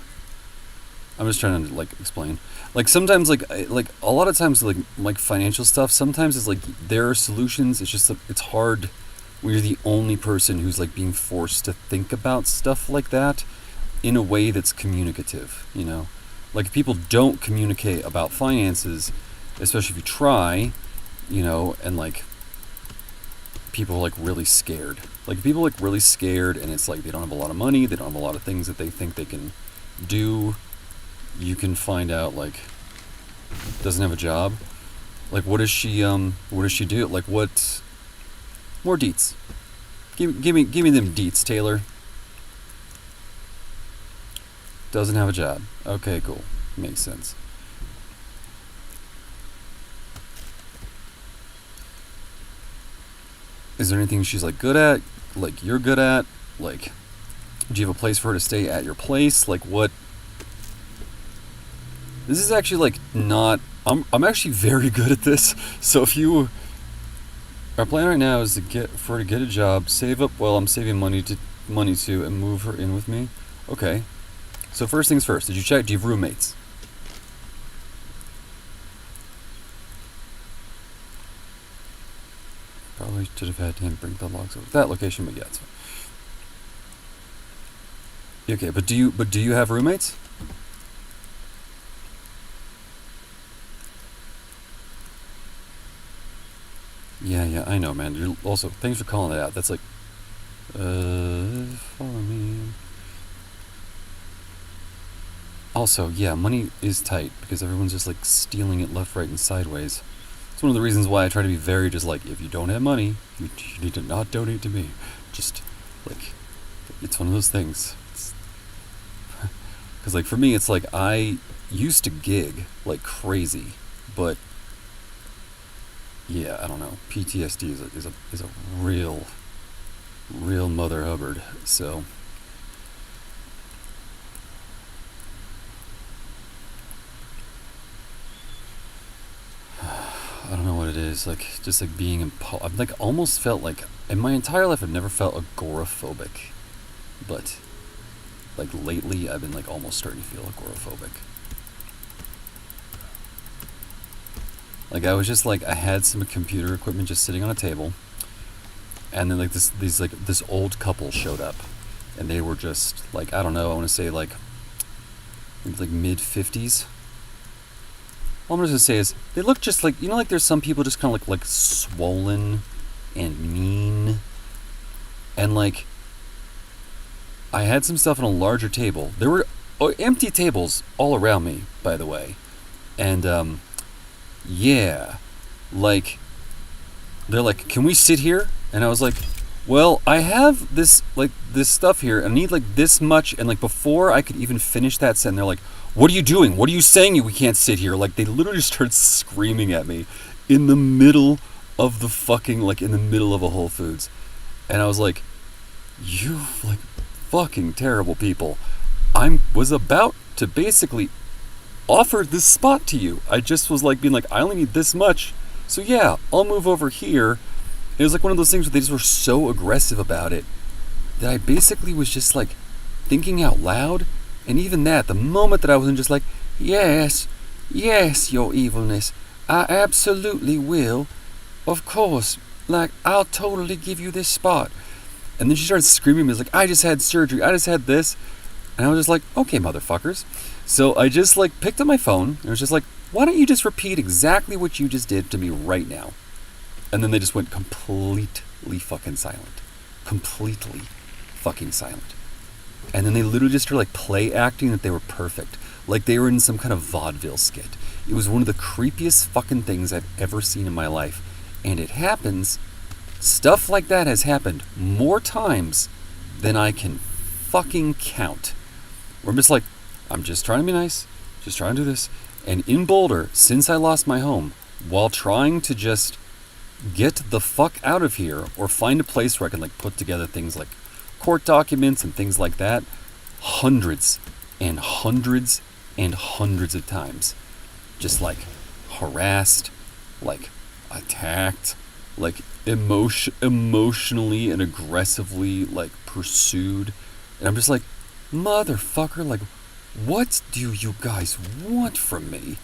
I'm just trying to like explain. Like, sometimes like a lot of times like financial stuff, sometimes it's like there are solutions. It's just it's hard when you're the only person who's like being forced to think about stuff like that in a way that's communicative, Like, if people don't communicate about finances, especially if you try, and like people are like really scared. Like, people are like really scared, and it's like they don't have a lot of money, they don't have a lot of things that they think they can do. You can find out, like, doesn't have a job. Like, what does she do? Like, what more deets? Give me them deets, Taylor. Doesn't have a job. Okay, cool. Makes sense. Is there anything she's like good at? Like, you're good at? Like, do you have a place for her to stay at your place? Like, what? This is actually like not. I'm actually very good at this. So if you, our plan right now is for her to get a job, save up. Well, I'm saving money to, and move her in with me. Okay. So first things first. Did you check? Do you have roommates? Probably should have had him bring the logs over that location, but yeah, it's fine. Okay, but do you have roommates? Yeah, I know, man. You're also, thanks for calling it out. That's like, follow me. Also, yeah, money is tight because everyone's just like stealing it left, right, and sideways. It's one of the reasons why I try to be very just like, if you don't have money, you need to not donate to me. Just Like, it's one of those things. Because, like, for me, it's like I used to gig like crazy, but yeah, I don't know. PTSD is a real Mother Hubbard. So I don't know what it is. Like, just like being I've like almost felt like in my entire life I've never felt agoraphobic, but like lately I've been like almost starting to feel agoraphobic. Like, I was just like, I had some computer equipment just sitting on a table, and then like this old couple showed up, and they were just like, I don't know, I want to say like mid-50s. All I'm just gonna say is they look just like, you know, like there's some people just kind of like swollen and mean, and like I had some stuff on a larger table. There were empty tables all around me, by the way, and yeah, like they're like, can we sit here? And I was like, well, I have this stuff here, and I need like this much, and like before I could even finish that sentence, they're like, what are you doing? What are you saying? We can't sit here. Like, they literally started screaming at me in the middle of the fucking, like, in the middle of a Whole Foods. And I was like, you, like, fucking terrible people. I was about to basically offer this spot to you. I just was like, being like, I only need this much. So yeah, I'll move over here. It was like one of those things where they just were so aggressive about it that I basically was just like thinking out loud. And even that, the moment that I wasn't just like, yes, your evilness, I absolutely will. Of course, like, I'll totally give you this spot. And then she started screaming at me, like, I just had surgery, I just had this. And I was just like, okay, motherfuckers. So I just like picked up my phone and was just like, why don't you just repeat exactly what you just did to me right now? And then they just went completely fucking silent. Completely fucking silent. And then they literally just started like play acting that they were perfect. Like they were in some kind of vaudeville skit. It was one of the creepiest fucking things I've ever seen in my life. And it happens, stuff like that has happened more times than I can fucking count. Where I'm just like, I'm just trying to be nice, just trying to do this. And in Boulder, since I lost my home, while trying to just get the fuck out of here or find a place where I can like put together things like court documents and things like that, hundreds and hundreds and hundreds of times, just like harassed, like attacked, like emotionally and aggressively like pursued. And I'm just like, motherfucker, like, what do you guys want from me?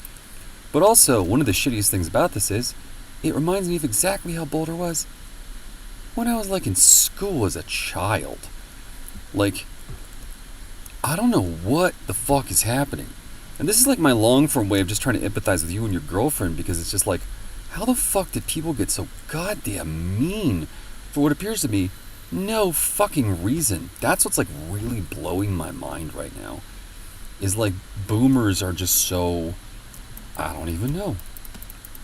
But also, one of the shittiest things about this is, it reminds me of exactly how Boulder was when I was like in school as a child. Like, I don't know what the fuck is happening. And this is like my long form way of just trying to empathize with you and your girlfriend, because it's just like, how the fuck did people get so goddamn mean for what appears to be no fucking reason? That's what's like really blowing my mind right now. Is like boomers are just so, I don't even know.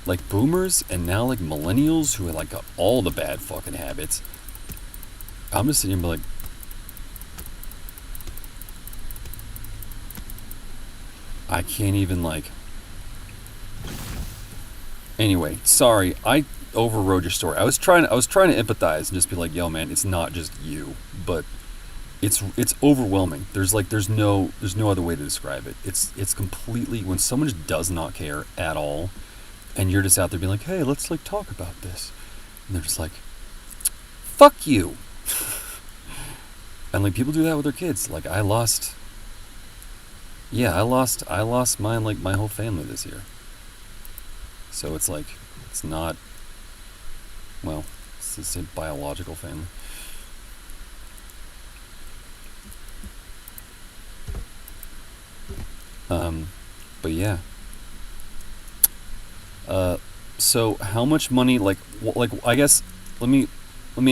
Like boomers and now like millennials who like got all the bad fucking habits. I'm just sitting here like, I can't even like. Anyway, sorry, I overrode your story. I was trying to empathize and just be like, yo man, it's not just you, but it's overwhelming. There's no other way to describe it. It's completely, when someone just does not care at all, and you're just out there being like, hey, let's like talk about this, and they're just like, fuck you. And like people do that with their kids. Like I lost mine, like my whole family this year. So it's like, it's not, well, it's a biological family. But yeah. So how much money, like I guess, let me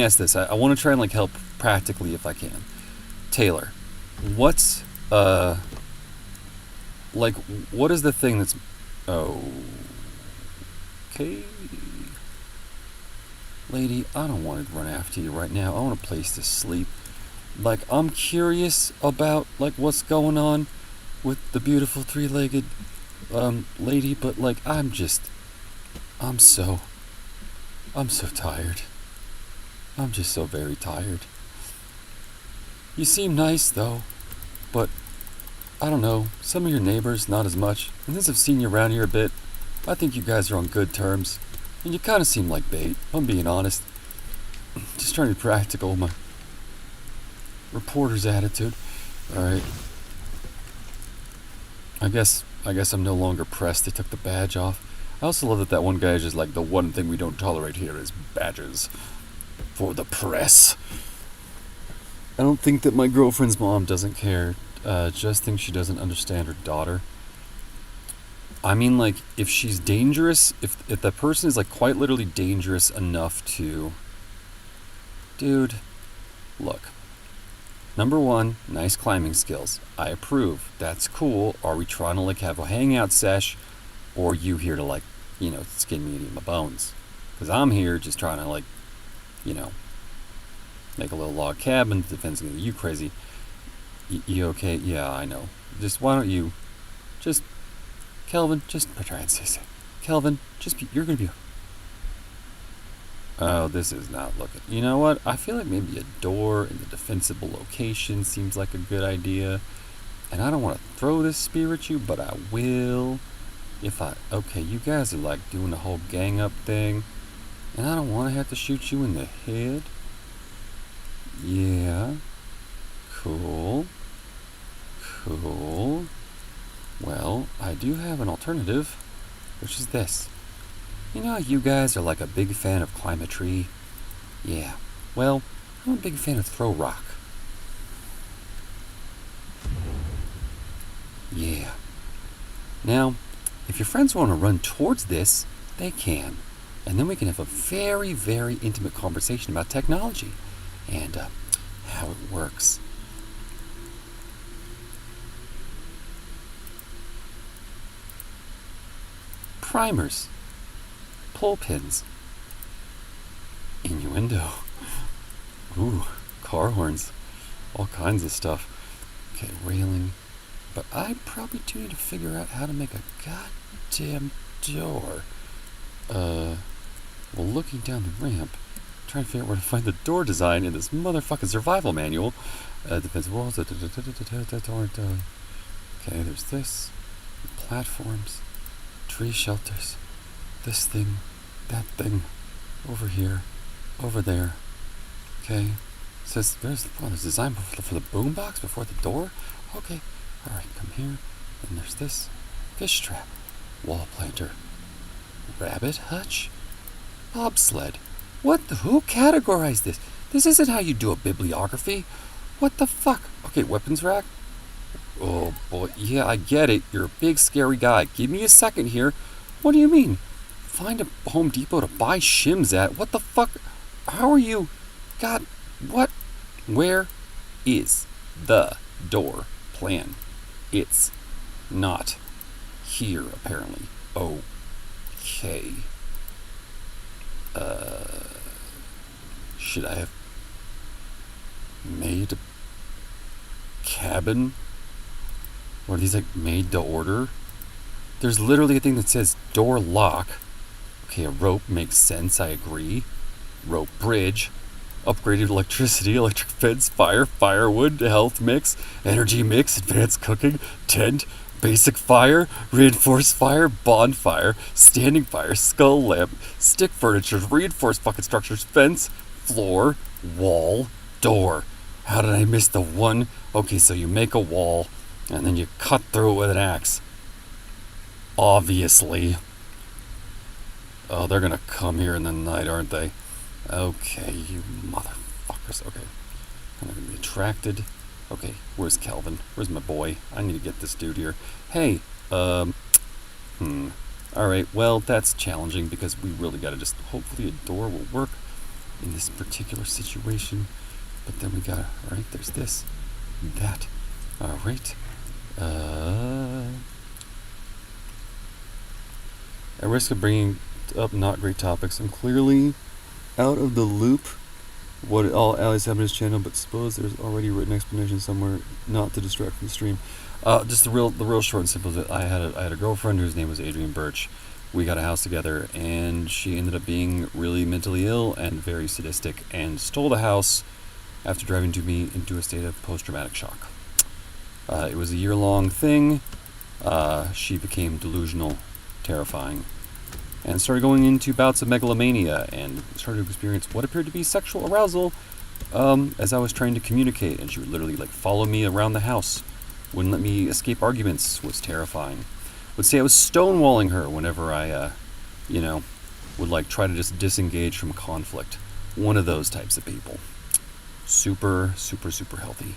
ask this. I want to try and like help practically if I can. Taylor, what's, like, what is the thing that's, okay, lady, I don't want to run after you right now. I want a place to sleep. Like, I'm curious about, like, what's going on with the beautiful three-legged, lady, but, like, I'm so tired. I'm just so very tired. You seem nice, though, but I don't know, some of your neighbors, not as much. And since I've seen you around here a bit, I think you guys are on good terms. And you kind of seem like bait, if I'm being honest. Just trying to be practical, my reporter's attitude. Alright. I guess I'm no longer pressed. They took the badge off. I also love that one guy is just like, the one thing we don't tolerate here is badges. For the press. I don't think that my girlfriend's mom doesn't care. Just thinks she doesn't understand her daughter. I mean, like, if she's dangerous, if that person is, like, quite literally dangerous enough to... Dude, look. Number one, nice climbing skills. I approve. That's cool. Are we trying to, like, have a hangout sesh? Or are you here to, like, skin me and eat my bones? Because I'm here just trying to, like, make a little log cabin. Defense against you crazy. You okay? Yeah, I know. Just, why don't you... Just... Kelvin, just try and say. Kelvin, you're gonna be... Oh, this is not looking... You know what? I feel like maybe a door in the defensible location seems like a good idea. And I don't want to throw this spear at you, but I will. Okay, you guys are like doing the whole gang up thing. And I don't want to have to shoot you in the head. Yeah. Cool. Well, I do have an alternative, which is this. You know how you guys are like a big fan of climb a tree? Yeah. Well, I'm a big fan of throw rock. Yeah. Now, if your friends want to run towards this, they can. And then we can have a very, very intimate conversation about technology and how it works. Primers, pull pins, innuendo, ooh, car horns, all kinds of stuff. Okay, railing, but I probably do need to figure out how to make a goddamn door. Well, looking down the ramp, trying to figure out where to find the door design in this motherfucking survival manual. Defensive walls, okay, there's this, platforms, tree shelters, this thing, that thing, over here, over there. Okay, it says there's design for the boombox before the door. Okay, all right, come here. Then there's this fish trap, wall planter, rabbit hutch, bobsled. Who categorized this? This isn't how you do a bibliography. What the fuck? Okay, weapons rack. Oh boy, yeah, I get it. You're a big scary guy. Give me a second here. What do you mean? Find a Home Depot to buy shims at? What the fuck? How are you? God, what? Where is the door plan? It's not here, apparently. Okay. Should I have made a cabin? Or are these like made to order? There's literally a thing that says door lock. Okay, a rope makes sense, I agree. Rope bridge. Upgraded electricity, electric fence, firewood, health mix, energy mix, advanced cooking, tent, basic fire, reinforced fire, bonfire, standing fire, skull lamp, stick furniture, reinforced fucking structures, fence, floor, wall, door. How did I miss the one? Okay, so you make a wall, and then you cut through it with an axe. Obviously. Oh, they're gonna come here in the night, aren't they? Okay, you motherfuckers. Okay. I'm gonna be attracted. Okay, where's Kelvin? Where's my boy? I need to get this dude here. Hey, Alright, well, that's challenging because we really gotta just... Hopefully a door will work in this particular situation. But then we gotta... Alright, there's this. That. Alright. At risk of bringing up not great topics, I'm clearly out of the loop what all allies have in his channel, but suppose there's already a written explanation somewhere, not to distract from the stream. Just the real short and simple is that I had a girlfriend whose name was Adrienne Birch. We got a house together, and she ended up being really mentally ill and very sadistic, and stole the house after driving me into a state of post-traumatic shock. It was a year-long thing. She became delusional, terrifying, and started going into bouts of megalomania, and started to experience what appeared to be sexual arousal as I was trying to communicate. And she would literally follow me around the house, wouldn't let me escape arguments, was terrifying. Would say I was stonewalling her whenever I, would try to just disengage from conflict. One of those types of people. Super, super, super healthy.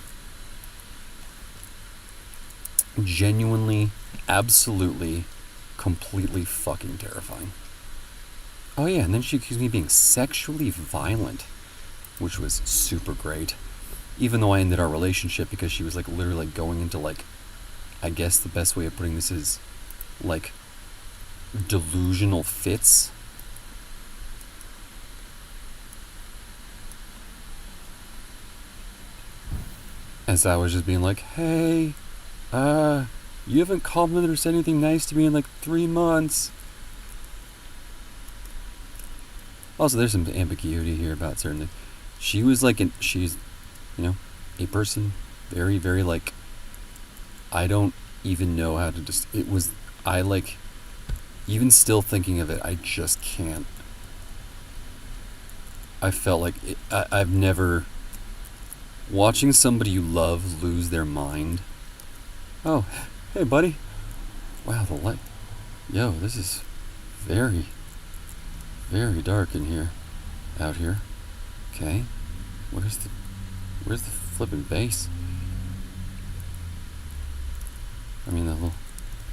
Genuinely, absolutely, completely fucking terrifying. Oh yeah, and then she accused me of being sexually violent, which was super great. Even though I ended our relationship because she was literally going into I guess the best way of putting this is delusional fits. As I was just being hey, you haven't complimented or said anything nice to me in 3 months. Also, there's some ambiguity here about certain things. She was she's, a person very, very I don't even know how to just, it was, even still thinking of it, I just can't. I felt I've never, watching somebody you love lose their mind. Oh, hey buddy. Wow, the light. Yo, this is very, very dark in here. Out here. Okay. Where's the flipping base? I mean the little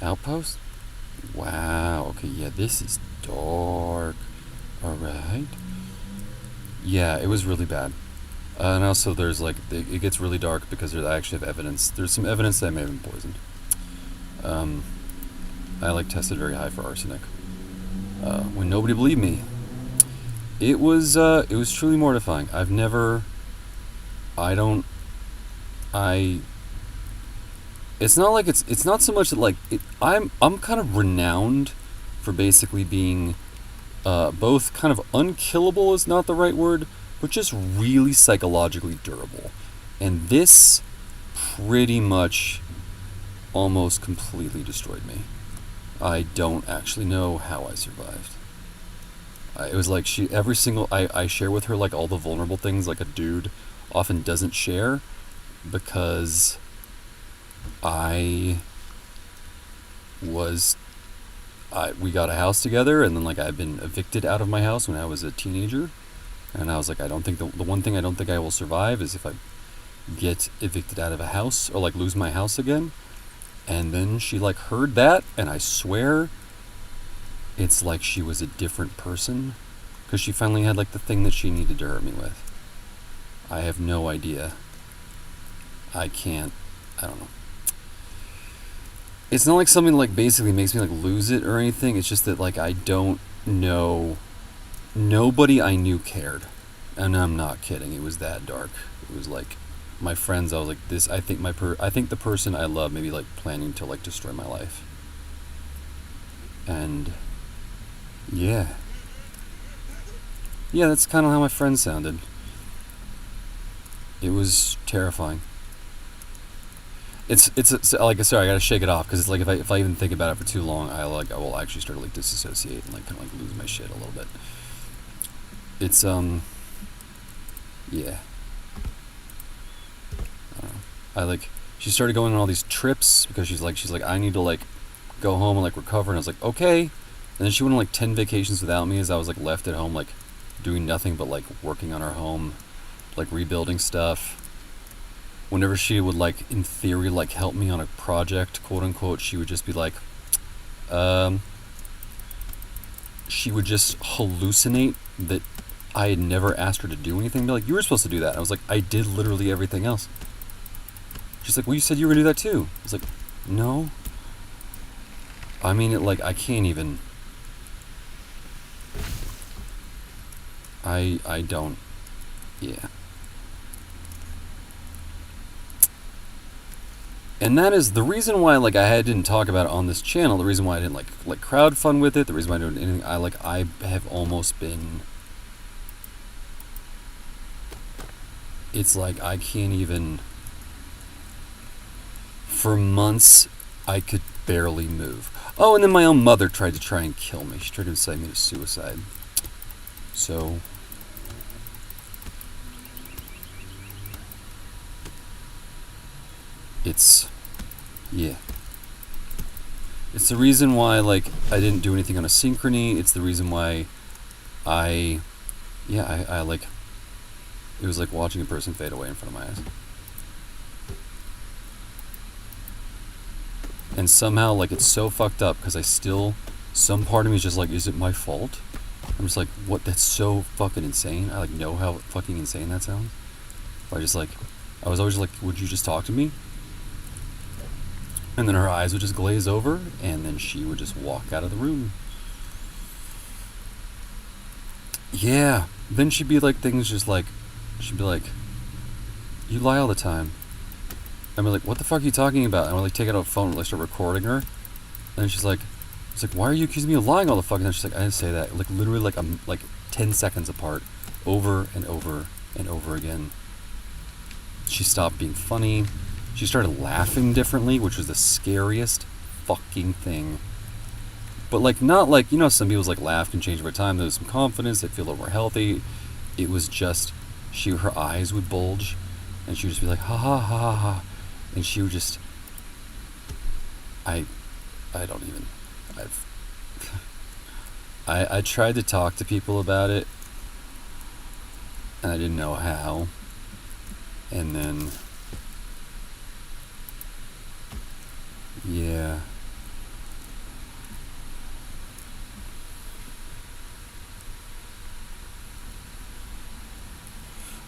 outpost? Wow, okay, yeah, this is dark. Alright. Yeah, it was really bad. And also there's it gets really dark because I actually have evidence. There's some evidence that I may have been poisoned. I tested very high for arsenic. When nobody believed me. It was truly mortifying. It's not it's not so much that I'm kind of renowned for basically being both kind of unkillable is not the right word, but just really psychologically durable. And this pretty much almost completely destroyed me. I don't actually know how I survived. It was I share with her all the vulnerable things a dude often doesn't share, because we got a house together, and then I'd been evicted out of my house when I was a teenager, and I was I don't think the one thing I don't think I will survive is if I get evicted out of a house or lose my house again. And then she heard that, and I swear it's she was a different person, because she finally had the thing that she needed to hurt me with. I have no idea. I don't know. It's not something basically makes me lose it or anything. It's just that I don't know. Nobody I knew cared, and I'm not kidding. It was that dark. It was my friends. I was this. I think I think the person I love maybe planning to destroy my life. And yeah, that's kind of how my friends sounded. It was terrifying. It's sorry, I gotta shake it off, because it's if I even think about it for too long, I will actually start to disassociate and kind of lose my shit a little bit. It's yeah. I don't know. She started going on all these trips because she's like I need to go home and recover, and I was okay. And then she went on 10 vacations without me, as I was left at home doing nothing but working on our home, rebuilding stuff. Whenever she would in theory help me on a project, quote unquote, she would just be she would just hallucinate that I had never asked her to do anything. Be you were supposed to do that. I was I did literally everything else. She's well, you said you were gonna do that too. I was no. I mean it I can't even. I don't. Yeah. And that is the reason why, like, didn't talk about it on this channel. The reason why I didn't like crowdfund with it. The reason why I didn't do anything. I have almost been. It's like I can't even. For months, I could barely move. Oh, and then my own mother tried to try and kill me. She tried to incite me to suicide. So. Yeah. It's the reason why, like, I didn't do anything on a synchrony. It's the reason why I like, it was like watching a person fade away in front of my eyes. And somehow, like, it's so fucked up because some part of me is just like, is it my fault? I'm just like, what? That's so fucking insane. I, like, know how fucking insane that sounds. But I was always like, would you just talk to me? And then her eyes would just glaze over, and then she would just walk out of the room. Yeah. Then she'd be like, she'd be like, you lie all the time. I'd be like, what the fuck are you talking about? And I would, like, take out a phone and, like, start recording her. And then she's like, why are you accusing me of lying all the fucking time? She's like, I didn't say that. Like, literally, like, I'm like 10 seconds apart, over and over and over again. She stopped being funny. She started laughing differently, which was the scariest fucking thing. But, like, not like, you know, some people's, like, laugh can change over time. There was some confidence. They feel a little more healthy. It was just, her eyes would bulge, and she would just be like, ha ha ha ha ha. And she would just, I don't even, I tried to talk to people about it, and I didn't know how. And then, yeah.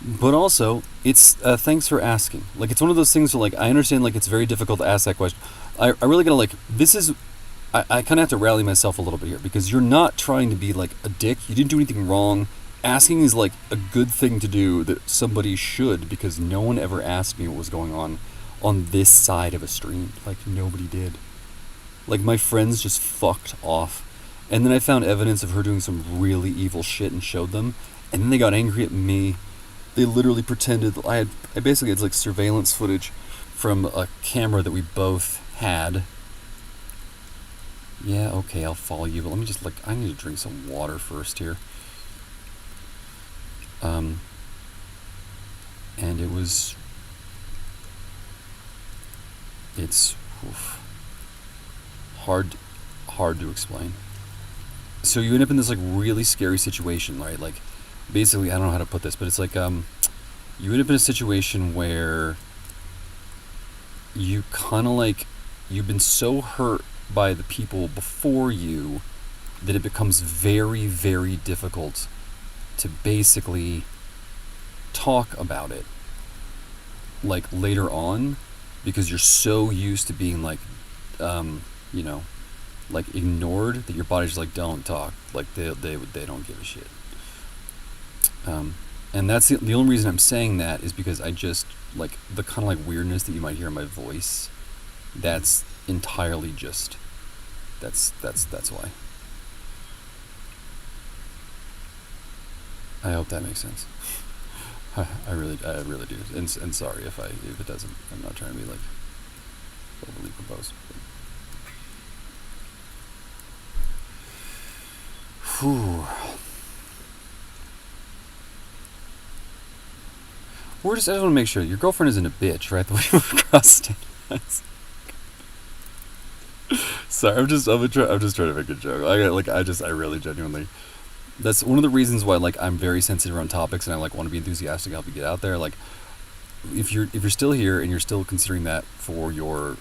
But also, it's, thanks for asking. Like, it's one of those things where, like, I understand, like, it's very difficult to ask that question. I really gotta, like, I kind of have to rally myself a little bit here, because you're not trying to be, like, a dick. You didn't do anything wrong. Asking is, like, a good thing to do that somebody should, because no one ever asked me what was going on this side of a stream. Like, nobody did. Like, my friends just fucked off. And then I found evidence of her doing some really evil shit and showed them. And then they got angry at me. They literally pretended I basically had, like, surveillance footage from a camera that we both had. Yeah, okay, I'll follow you, but let me just, like, I need to drink some water first here. And it's hard to explain. So you end up in this, like, really scary situation, right? Like, basically, I don't know how to put this, but it's like, you end up in a situation where you kind of, like, you've been so hurt by the people before you that it becomes very, very difficult to basically talk about it, like, later on, because you're so used to being, like, you know, like, ignored, that your body's just like, don't talk. Like, they don't give a shit. And that's the only reason I'm saying that is because I just, like, the kind of, like, weirdness that you might hear in my voice, that's entirely just, that's why. I hope that makes sense. I really do. And sorry if it doesn't. I'm not trying to be, like, overly verbose. Whew. I just want to make sure your girlfriend isn't a bitch, right? The way we've crossed it. Sorry, I'm just trying to make a joke. I really genuinely. That's one of the reasons why, like, I'm very sensitive around topics, and I, like, want to be enthusiastic to help you get out there. Like, if you're still here and you're still considering that for your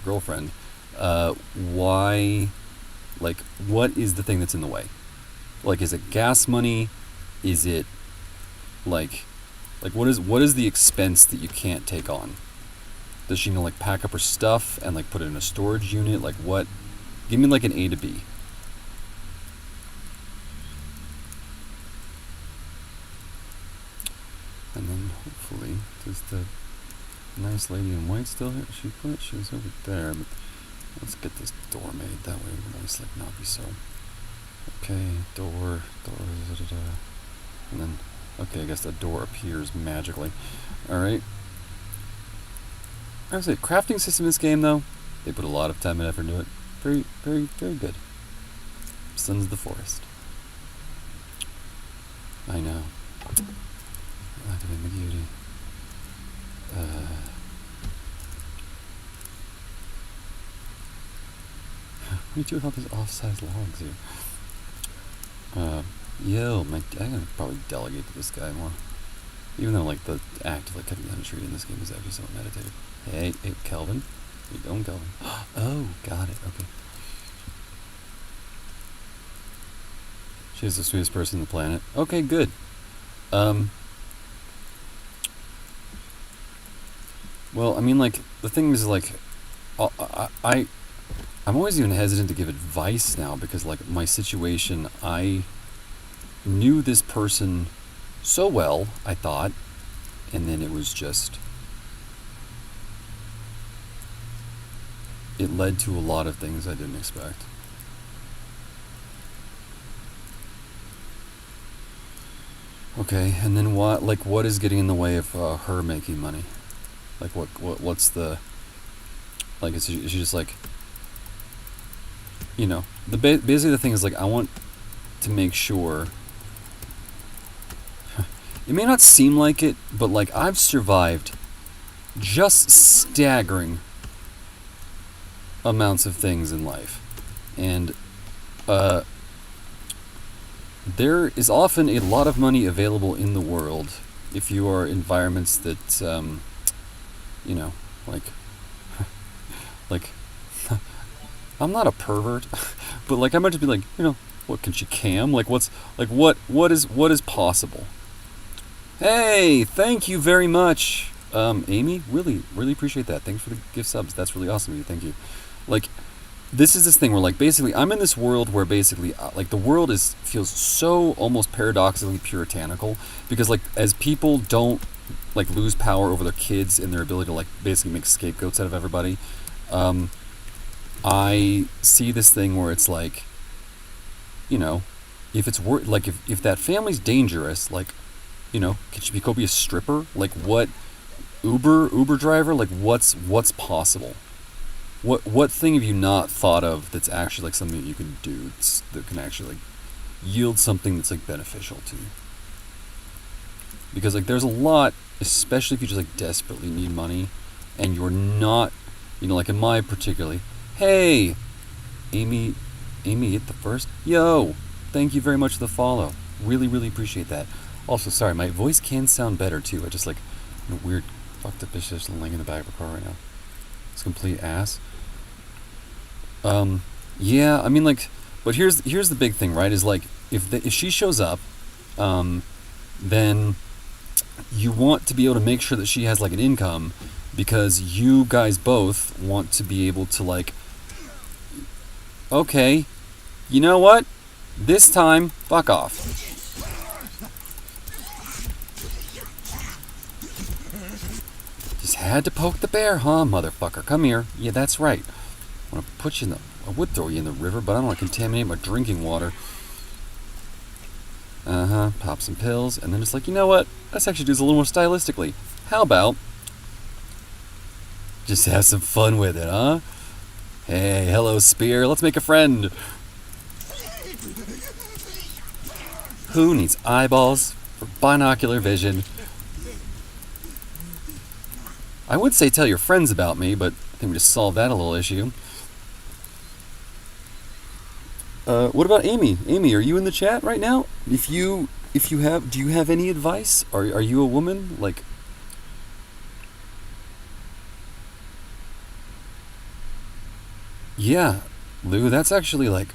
girlfriend, why, like, what is the thing that's in the way? Like, is it gas money? Is it, like what is the expense that you can't take on? Does she, like, pack up her stuff and, like, put it in a storage unit? Like, what? Give me, like, an A to B. And then hopefully, does the nice lady in white still here? She was over there, but let's get this door made. That way we can always like not be so. Okay, door, and then, okay, I guess the door appears magically. Alright. I would say, crafting system in this game, though, they put a lot of time and effort into it. Very, very, very good. Sons of the Forest. I know. Not doing the beauty. What do you do with all these off-size logs here? I gotta probably delegate to this guy more. Even though, like, the act of, like, cutting down a tree in this game is actually somewhat meditative. Hey, Kelvin. Where you going, Kelvin? Oh, got it, okay. She's the sweetest person on the planet. Okay, good. Well, I mean, like, the thing is, like, I'm always even hesitant to give advice now because, like, my situation, I knew this person so well, I thought, and then it was just, it led to a lot of things I didn't expect. Okay, and then what is getting in the way of her making money? Like, what's the, like, is she just like, you know, basically the thing is, like, I want to make sure, it may not seem like it, but, like, I've survived just staggering amounts of things in life. And there is often a lot of money available in the world if you are environments that, you know, like, like, I'm not a pervert, but, like, I might just be like, you know, what, can she cam? Like, what is possible? Hey, thank you very much, Amy. Really, really appreciate that. Thanks for the gift subs. That's really awesome of you. Thank you. Like, this is this thing where, like, basically, I'm in this world where basically, like, the world feels so almost paradoxically puritanical because, like, as people don't, like, lose power over their kids and their ability to, like, basically make scapegoats out of everybody, I see this thing where it's like, you know, if it's like, if that family's dangerous, like, you know, could she go be a stripper? Like, what, Uber driver? Like, what's possible? What thing have you not thought of that's actually, like, something that you can do that can actually, like, yield something that's, like, beneficial to you? Because, like, there's a lot, especially if you just, like, desperately need money and you're not, you know, like, in my particularly, hey, Amy hit the first. Yo, thank you very much for the follow. Really, really appreciate that. Also, sorry, my voice can sound better too. I just, like, a weird fucked up bitch just laying in the back of a car right now. It's complete ass. Yeah, I mean, like, but here's the big thing, right? Is, like, if she shows up, then you want to be able to make sure that she has, like, an income, because you guys both want to be able to, like, okay, you know what? This time, fuck off. Just had to poke the bear, huh, motherfucker? Come here. Yeah, that's right. I want to put you in I would throw you in the river, but I don't want to contaminate my drinking water. Pop some pills, and then it's like, you know what? Let's actually do this a little more stylistically. How about just have some fun with it, huh? Hey, hello, Spear. Let's make a friend. Who needs eyeballs for binocular vision? I would say tell your friends about me, but I think we just solved that a little issue. What about Amy? Amy, are you in the chat right now? If you have, do you have any advice? Are you a woman? Like, yeah, Lou, that's actually really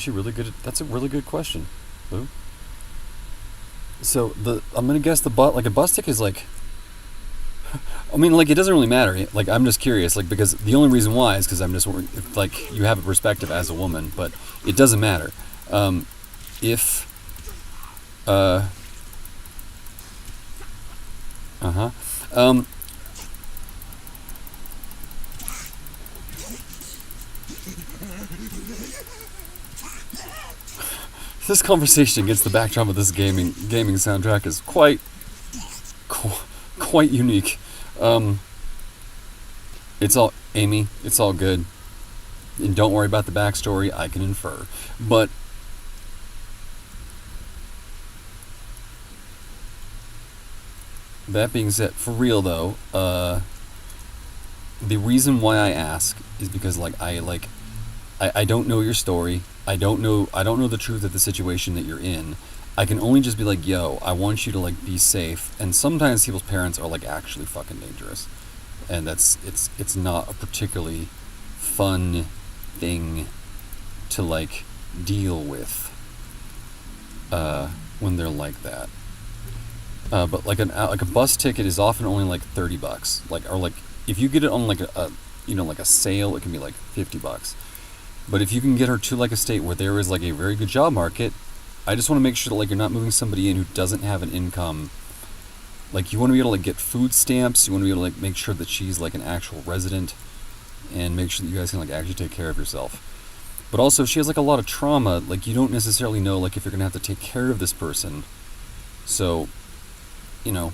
really good. That's a really good question, Lou. So I'm gonna guess a bus ticket is like, I mean, like, it doesn't really matter. Like, I'm just curious, like, because the only reason why is because I'm just, like, you have a perspective as a woman, but it doesn't matter. If Uh huh. Um. This conversation against the backdrop of this gaming soundtrack is quite unique. Um. It's all Amy. It's all good. And don't worry about the backstory. I can infer. But that being said, for real though, the reason why I ask is because I don't know your story. I don't know the truth of the situation that you're in. I can only just be like, yo, I want you to like be safe. And sometimes people's parents are like actually fucking dangerous. And it's not a particularly fun thing to like deal with when they're like that. But like a bus ticket is often only like $30. Like if you get it on like a sale, it can be like $50. But if you can get her to like a state where there is like a very good job market, I just want to make sure that like you're not moving somebody in who doesn't have an income. Like you want to be able to like get food stamps. You want to be able to like make sure that she's like an actual resident, and make sure that you guys can like actually take care of yourself. But also, if she has like a lot of trauma, like you don't necessarily know like if you're gonna have to take care of this person. So, I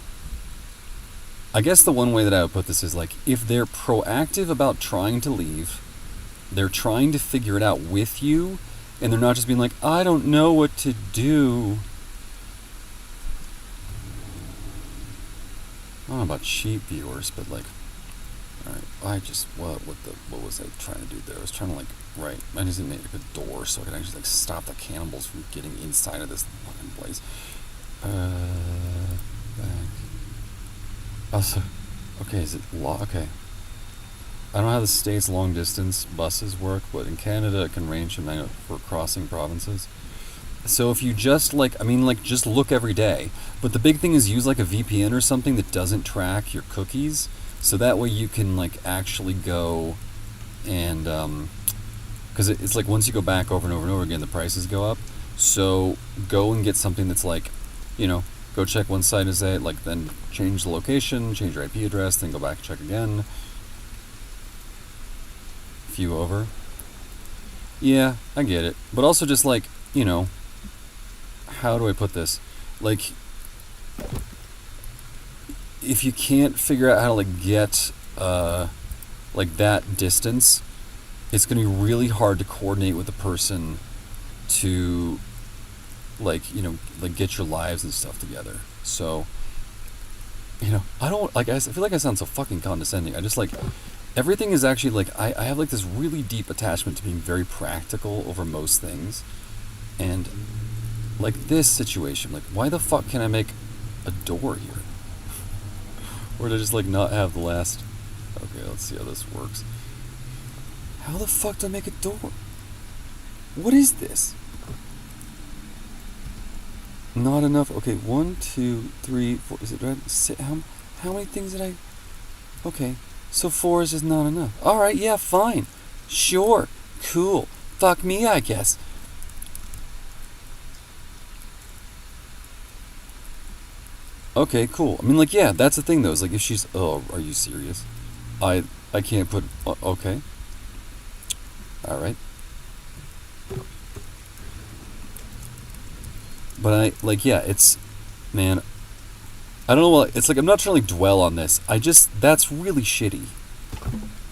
guess the one way that I would put this is like if they're proactive about trying to leave, they're trying to figure it out with you, and they're not just being like, I don't know what to do. I don't know about cheap viewers, but like, alright, what was I trying to do there? I was trying to I just made like a door so I could actually like stop the cannibals from getting inside of this fucking place. Back. Also, okay, is it okay. I don't know how the state's long distance buses work, but in Canada it can range for crossing provinces. So if you just just look every day. But the big thing is use like a VPN or something that doesn't track your cookies, so that way you can like actually go and because it's like once you go back over and over and over again, the prices go up. So go and get something that's like, go check one site as then change the location, change your IP address, then go back and check again. Few over. Yeah, I get it. But also just like, how do I put this? Like, if you can't figure out how to like get that distance, it's going to be really hard to coordinate with the person to get your lives and stuff together. So, I don't I feel like I sound so fucking condescending. I just everything is actually like I have like this really deep attachment to being very practical over most things. And like this situation, like why the fuck can I make a door here? Or to just like not have the last. Okay, let's see how this works. How the fuck do I make a door? What is this? Not enough. Okay, 1, 2, 3, 4. Is it right? How many things did I? Okay, so 4 is just not enough. All right, yeah, fine, sure, cool. Fuck me, I guess. Okay, cool. I mean, like, yeah, that's the thing though. Is like if she's, oh, are you serious? I can't put. Okay. All right. But it's, man, I don't know, it's like, I'm not trying to like dwell on this. That's really shitty.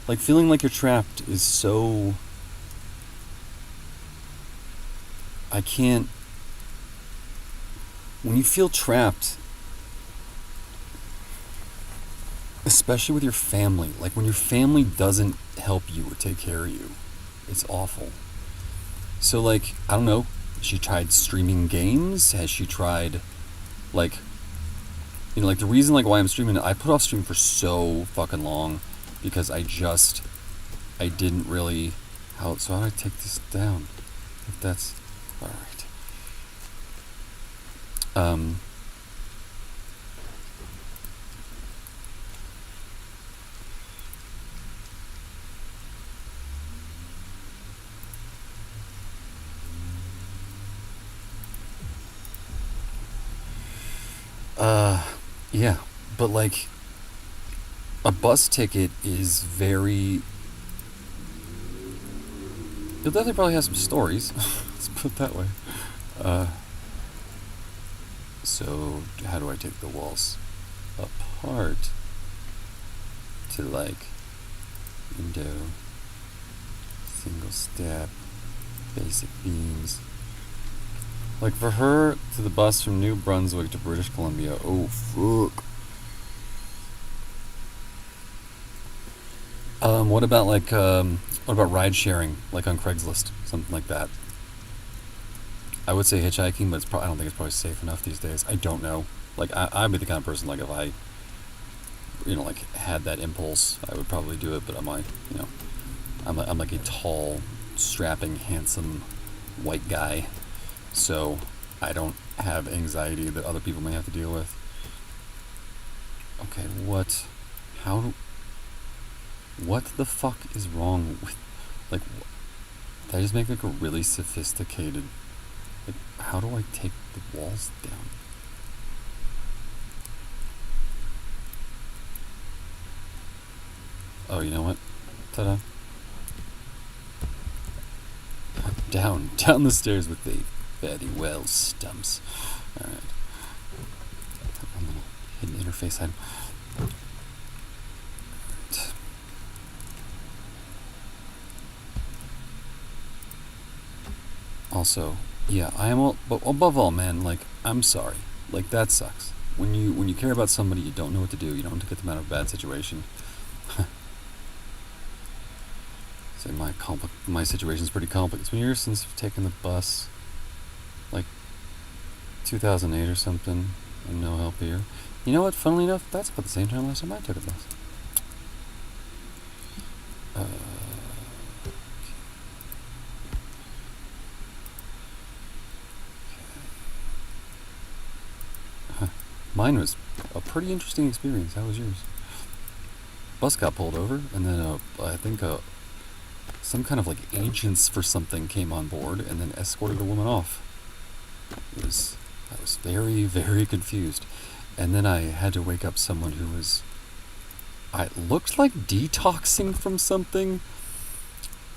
Like, feeling like you're trapped is so, I can't, when you feel trapped, especially with your family, like when your family doesn't help you or take care of you, it's awful. So like, I don't know, has she tried streaming games? Has she tried, like the reason like why I'm streaming, I put off streaming for so fucking long because I didn't really, how do I take this down? If that's, alright. Yeah, but like a bus ticket is very. You'll definitely probably have some stories. Let's put it that way. Uh, so how do I take the walls apart to like window, single step, basic beams? Like for her to the bus from New Brunswick to British Columbia. Oh fuck. What about like what about ride sharing, like on Craigslist, something like that? I would say hitchhiking, but I don't think it's probably safe enough these days. I don't know. Like I'd be the kind of person like if I, like had that impulse, I would probably do it. But I'm like a tall, strapping, handsome, white guy, so I don't have anxiety that other people may have to deal with. Okay, what the fuck is wrong with, like, did I just make like a really sophisticated, like, how do I take the walls down? Oh, you know what? Ta-da. Down the stairs with the fairly well stumps. Alright. One little hidden interface item. Alright. Also, yeah, I am all, but above all, man, like, I'm sorry. Like, that sucks. When you care about somebody, you don't know what to do. You don't want to get them out of a bad situation. Say my situation's pretty complicated. It's been years since I've taken the bus, like 2008 or something, and no help here. You know what? Funnily enough, that's about the same time last time I took a bus. Mine was a pretty interesting experience. How was yours? Bus got pulled over, and then I think some kind of like agents for something came on board, and then escorted a woman off. I was very, very confused, and then I had to wake up someone who was. It looked like detoxing from something,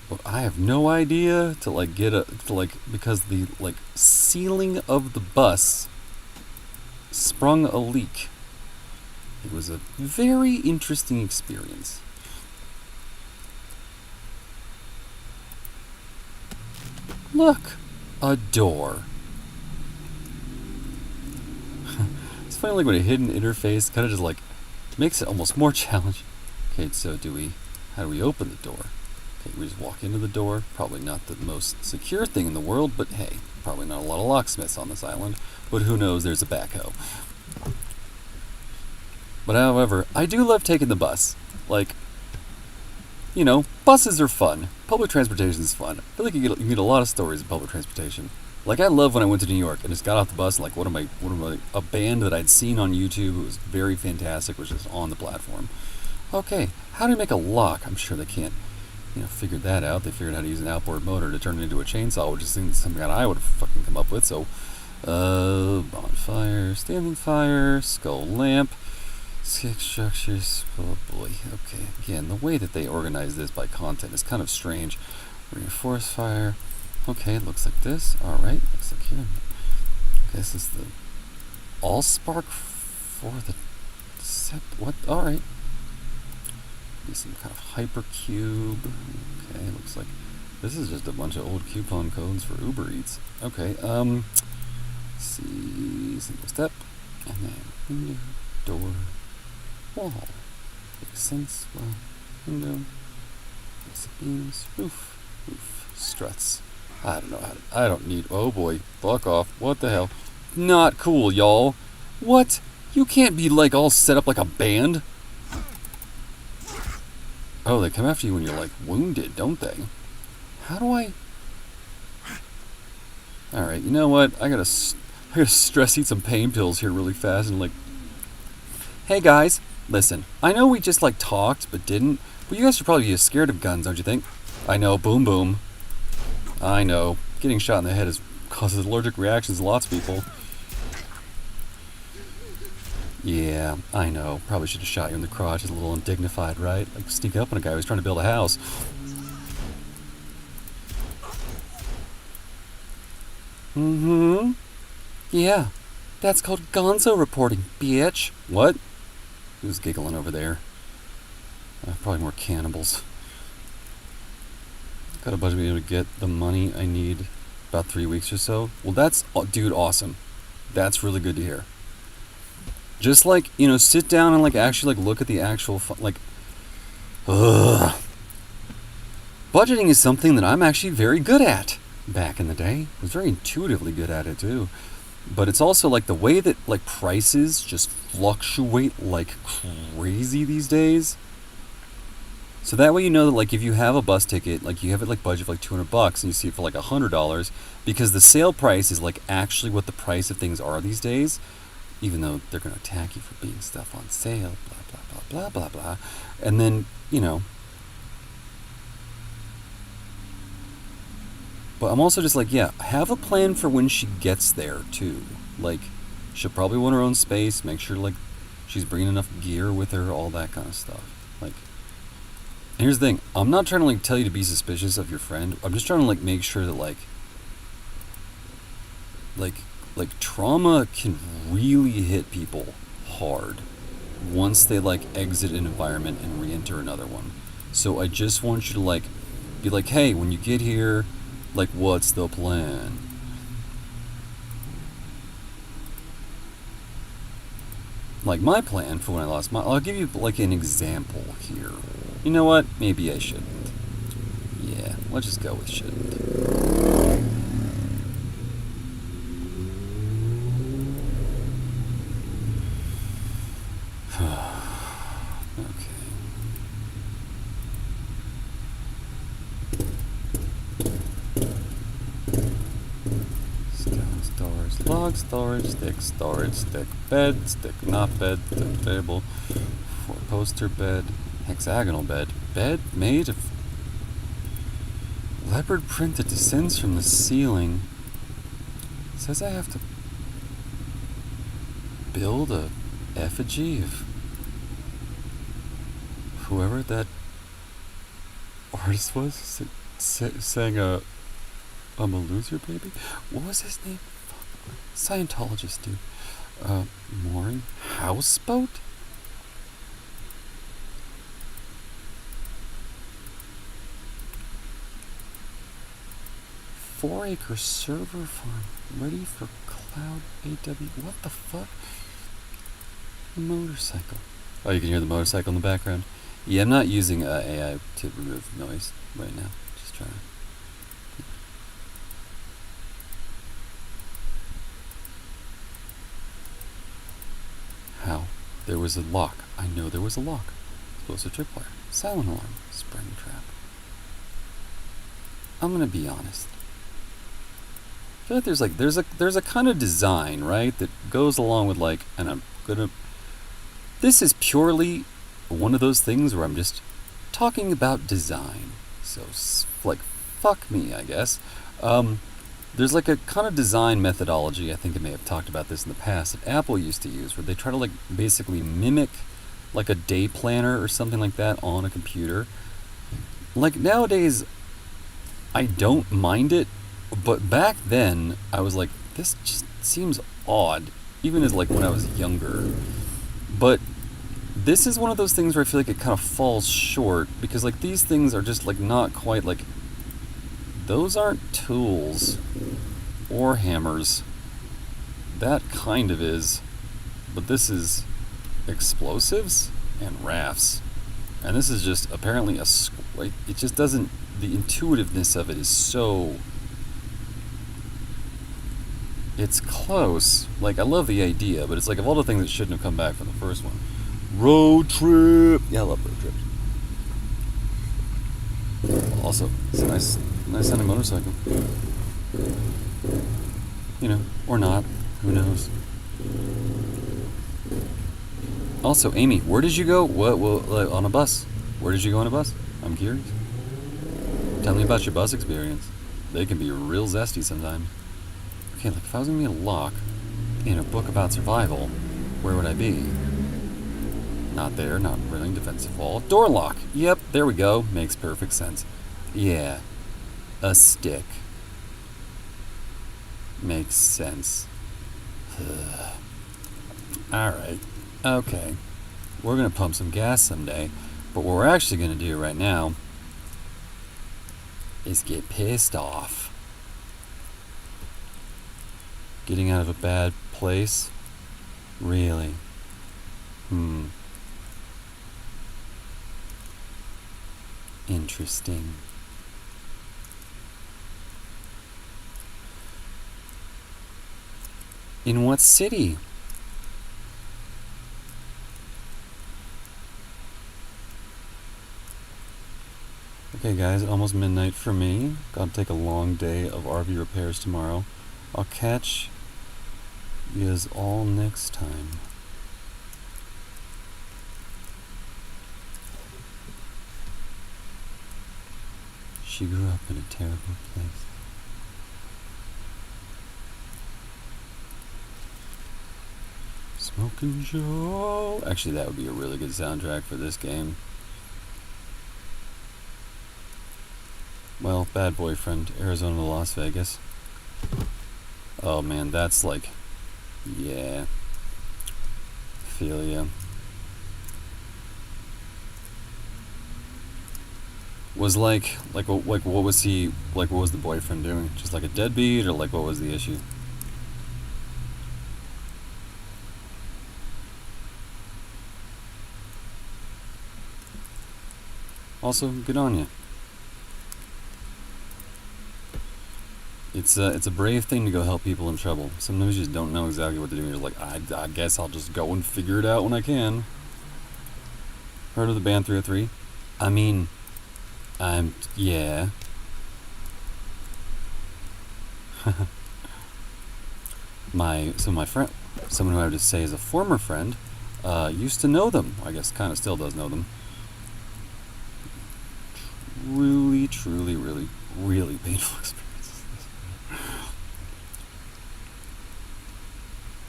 but I have no idea because the like ceiling of the bus sprung a leak. It was a very interesting experience. Look, a door. It's funny, like when a hidden interface kind of just like makes it almost more challenging. Okay, so how do we open the door? Okay, we just walk into the door. Probably not the most secure thing in the world, but hey, probably not a lot of locksmiths on this island. But who knows, there's a backhoe. But however, I do love taking the bus. Like, buses are fun. Public transportation is fun. I feel like you get a lot of stories of public transportation. Like, I love when I went to New York and just got off the bus, and like a band that I'd seen on YouTube who was very fantastic was just on the platform. Okay, how do you make a lock? I'm sure they can't, figured that out. They figured out how to use an outboard motor to turn it into a chainsaw, which is something that I would have fucking come up with. So, bonfire, standing fire, skull lamp, six structures. Oh boy. Okay. Again, the way that they organize this by content is kind of strange. Reinforced fire. Okay, it looks like this. Alright, looks like here. Okay, this is the allspark for the set. What? Alright. Be some kind of hypercube. Okay, looks like this is just a bunch of old coupon codes for Uber Eats. Okay, let's see, single step, and then window, door, wall. Makes sense. Well, window, basic beams, roof, struts. I don't know I don't need. Oh boy, fuck off. What the hell? Not cool, y'all. What? You can't be like all set up like a band. Oh, they come after you when you're like wounded, don't they? How do I? All right, you know what? I gotta stress eat some pain pills here really fast and like. Hey guys, listen. I know we just like talked but didn't. But you guys should probably be scared of guns, don't you think? I know, boom boom. I know. Getting shot in the head causes allergic reactions to lots of people. Yeah, I know. Probably should have shot you in the crotch. It's a little undignified, right? Like, sneak up on a guy who's trying to build a house. Mm-hmm. Yeah. That's called gonzo reporting, bitch. What? Who's giggling over there? Probably more cannibals. Got a budget to be able to get the money I need about 3 weeks or so. Well, that's, dude, awesome. That's really good to hear. Just like, sit down and like actually like look at the actual ugh. Budgeting is something that I'm actually very good at. Back in the day, I was very intuitively good at it too. But it's also like the way that like prices just fluctuate like crazy these days. So that way you know that like if you have a bus ticket, like you have it like budget for like $200 and you see it for like $100, because the sale price is like actually what the price of things are these days, even though they're going to attack you for being stuff on sale, blah, blah, blah, blah, blah, blah. And then, but I'm also just like, yeah, have a plan for when she gets there too. Like, she'll probably want her own space, make sure like she's bringing enough gear with her, all that kind of stuff. Like, and here's the thing, I'm not trying to like tell you to be suspicious of your friend. I'm just trying to like make sure that like trauma can really hit people hard once they like exit an environment and re-enter another one. So I just want you to like be like, hey, when you get here, like, what's the plan? Like my plan for when I lost my, I'll give you like an example here. You know what? Maybe I shouldn't. Yeah, let's just go with shouldn't. Log storage, stick, bed, stick, not bed, stick, table, four-poster bed, hexagonal bed, bed made of leopard print that descends from the ceiling. It says I have to build a effigy of whoever that artist was, saying I'm a loser, baby. What was his name? Scientologist, dude. Mooring houseboat? 4-acre server farm ready for cloud AW. What the fuck? Motorcycle. Oh, you can hear the motorcycle in the background. Yeah, I'm not using AI to remove noise right now. Just trying to. How? There was a lock. I know there was a lock. Explosive tripwire. Silent alarm. Spring trap. I'm gonna be honest. I feel like there's a kind of design, right, that goes along with like, and I'm gonna. This is purely one of those things where I'm just talking about design. So like, fuck me, I guess. There's like a kind of design methodology, I think I may have talked about this in the past, that Apple used to use, where they try to like basically mimic like a day planner or something like that on a computer. Like nowadays, I don't mind it, but back then I was like, this just seems odd, even as like when I was younger. But this is one of those things where I feel like it kind of falls short, because like these things are just like not quite like, those aren't tools or hammers. That kind of is, but this is explosives and rafts. And this is just apparently it just doesn't, the intuitiveness of it is so, it's close. Like, I love the idea, but it's like of all the things that shouldn't have come back from the first one. Road trip. Yeah, I love road trips. Also, it's a nice sounding motorcycle. You know, or not. Who knows? Also, Amy, where did you go? What on a bus? Where did you go on a bus? I'm curious. Tell me about your bus experience. They can be real zesty sometimes. Okay, like if I was gonna be a lock in a book about survival, Where would I be? Not there, not railing defensive wall. Door lock! Yep, there we go. Makes perfect sense. Yeah. A stick. Makes sense. Alright. Okay. We're gonna pump some gas someday, but what we're actually gonna do right now is get pissed off. Getting out of a bad place? Really? Interesting. In what city? Okay guys, almost midnight for me. Gotta take a long day of RV repairs tomorrow. I'll catch yous all next time. She grew up in a terrible place. Smoking Joe. Actually, that would be a really good soundtrack for this game. Well, Bad Boyfriend, Arizona to Las Vegas. Oh man, that's like, yeah. Feel ya. Was like what was he, like what was the boyfriend doing? Just like a deadbeat, or like what was the issue? Also, good on you. It's a brave thing to go help people in trouble. Sometimes you just don't know exactly what to do. You're like, I guess I'll just go and figure it out when I can. Heard of the band 303? I mean, yeah. my friend, someone who I would just say is a former friend, used to know them. I guess kind of still does know them. Truly, really painful experience.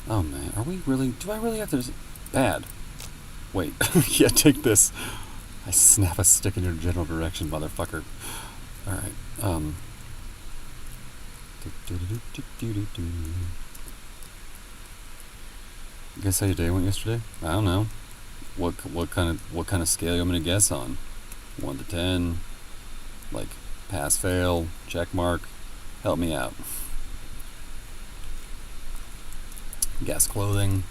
Oh man, are we really? Do I really have to? Bad. Wait, yeah, take this. I snap a stick in your general direction, motherfucker. Alright, Guess how your day went yesterday? I don't know. What kind of scale you want me to guess on? 1 to 10? Like, pass, fail, check mark? Help me out. Guess clothing.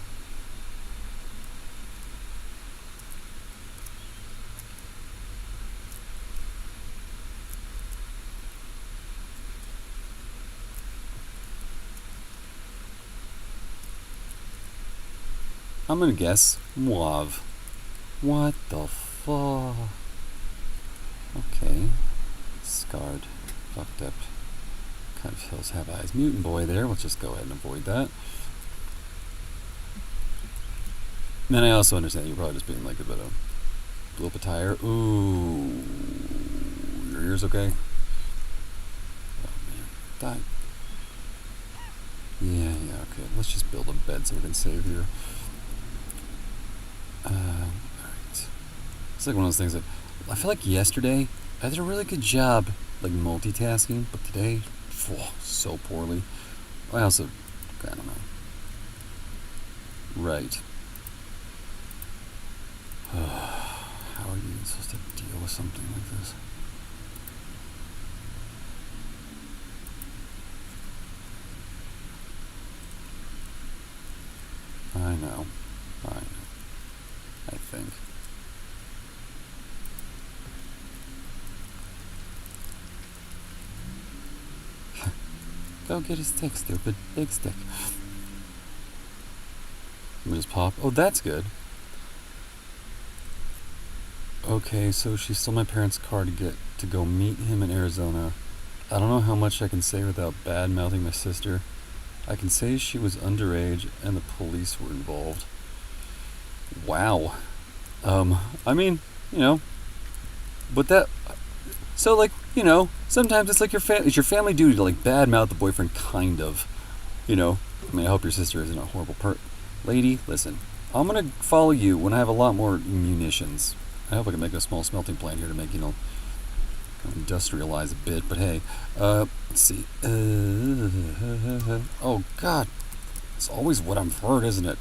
I'm gonna guess mauve. What the fuck? Okay. Scarred. Fucked up. Kind of hills have eyes. Mutant boy there. Let's just go ahead and avoid that. And then I also understand you're probably just being like a bit of blew up a tire. Ooh. Your ears okay? Oh man. Die. Yeah, okay. Let's just build a bed so we can save here. Alright. It's like one of those things that I feel like yesterday I did a really good job like multitasking, but today, so poorly. I also, I don't know. Right. How are you supposed to deal with something like this? I know. I think. Go get a stick, stupid. Big stick. Let me just pop. Oh, that's good. Okay, so she stole my parents' car to go meet him in Arizona. I don't know how much I can say without bad-mouthing my sister. I can say she was underage and the police were involved. Wow. I mean, but that, so like, sometimes it's like it's your family duty to like bad-mouth the boyfriend, kind of, I mean, I hope your sister isn't a horrible Lady, listen. I'm gonna follow you when I have a lot more munitions. I hope I can make a small smelting plant here to make, kind of industrialize a bit, but hey. Let's see. Oh, God. It's always what I'm heard, isn't it?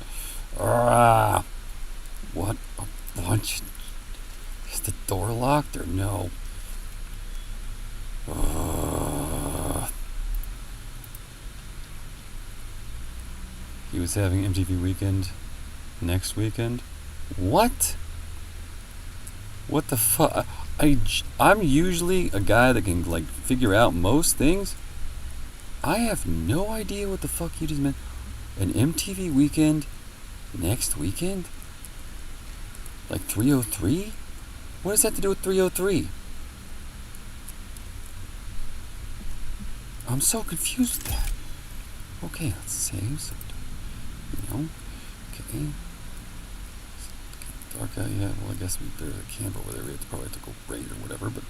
What a bunch. Is the door locked or no? He was having MTV Weekend next weekend? What? What the fuck? I'm usually a guy that can, figure out most things. I have no idea what the fuck you just meant. An MTV Weekend next weekend? Like 303? What does that have to do with 303? I'm so confused with that. Okay, let's save. So, okay. Dark eye, yeah. Well, I guess there's a camp over there. We have to probably have to go raid or whatever, but.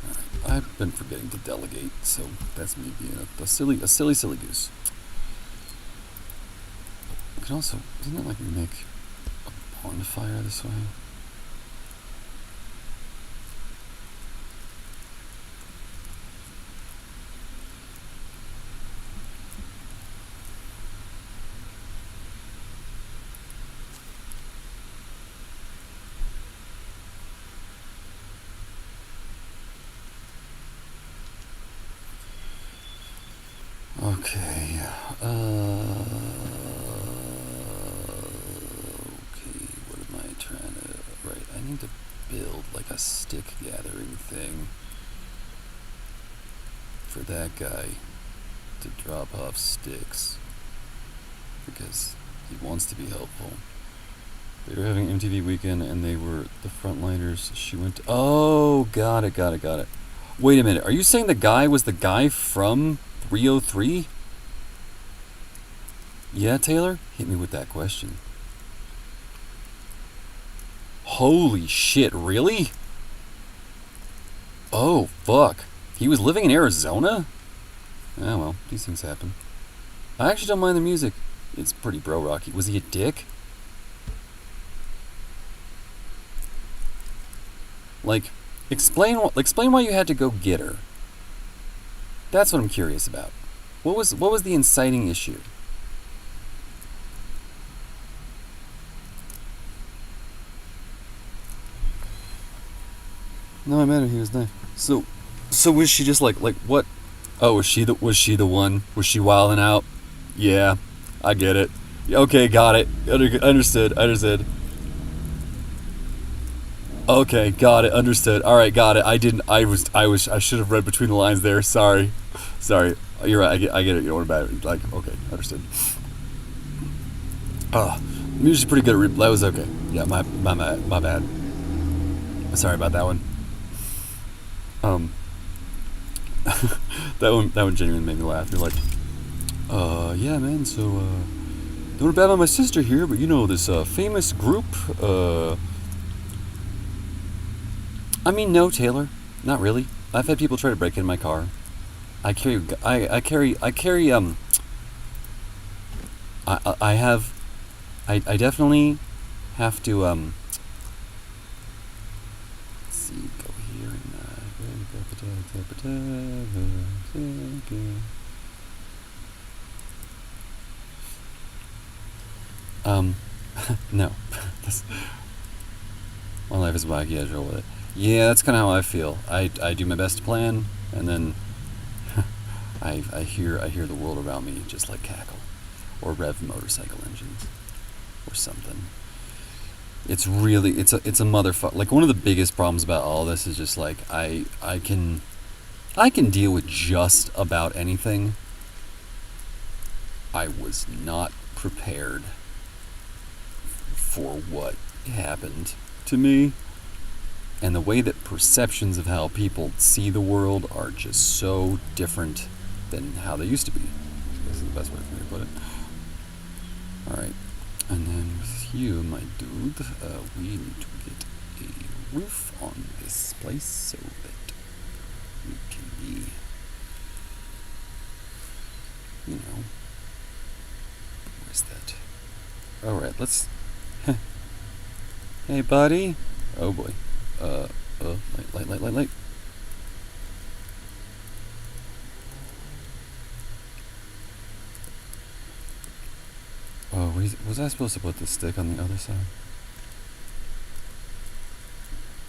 Alright, I've been forgetting to delegate, so that's me being a silly goose. We can also, isn't it like we make a bonfire this way? Okay. Okay, what am I trying to... Right, I need to build like a stick gathering thing for that guy to drop off sticks because he wants to be helpful. They were having MTV Weekend and they were the frontliners. She went to... Oh, got it. Wait a minute, are you saying the guy was the guy from 303? Yeah, Taylor? Hit me with that question. Holy shit, really? Oh, fuck. He was living in Arizona? Oh, well, these things happen. I actually don't mind the music. It's pretty bro-rocky. Was he a dick? Explain why you had to go get her. That's what I'm curious about. What was the inciting issue? No, I met him. He was nice. So was she just like what? Oh, was she the one? Was she wilding out? Yeah, I get it. Okay, got it. Understood. Okay, got it. Understood. All right, got it. I should have read between the lines there. Sorry. You're right. I get it. You know what about it? Okay, understood. Music's pretty good. That was okay. Yeah, my bad. Sorry about that one. that one genuinely made me laugh. You're like, yeah, man. So, don't want to bad about my sister here, but this famous group. I mean, no, Taylor, not really. I've had people try to break in my car. I definitely have to, let's see, go here and, no. My life is wacky, I roll with it. Yeah, that's kind of how I feel. I do my best to plan, and then I hear the world around me just cackle, or rev motorcycle engines, or something. It's really it's a motherfucker. One of the biggest problems about all this is just I can deal with just about anything. I was not prepared for what happened to me. And the way that perceptions of how people see the world are just so different than how they used to be. This is the best way for me to put it. Alright. And then with you, my dude, we need to get a roof on this place so that we can be, is that? Alright, let's... Hey, buddy. Oh, boy. Light. Oh, was I supposed to put the stick on the other side?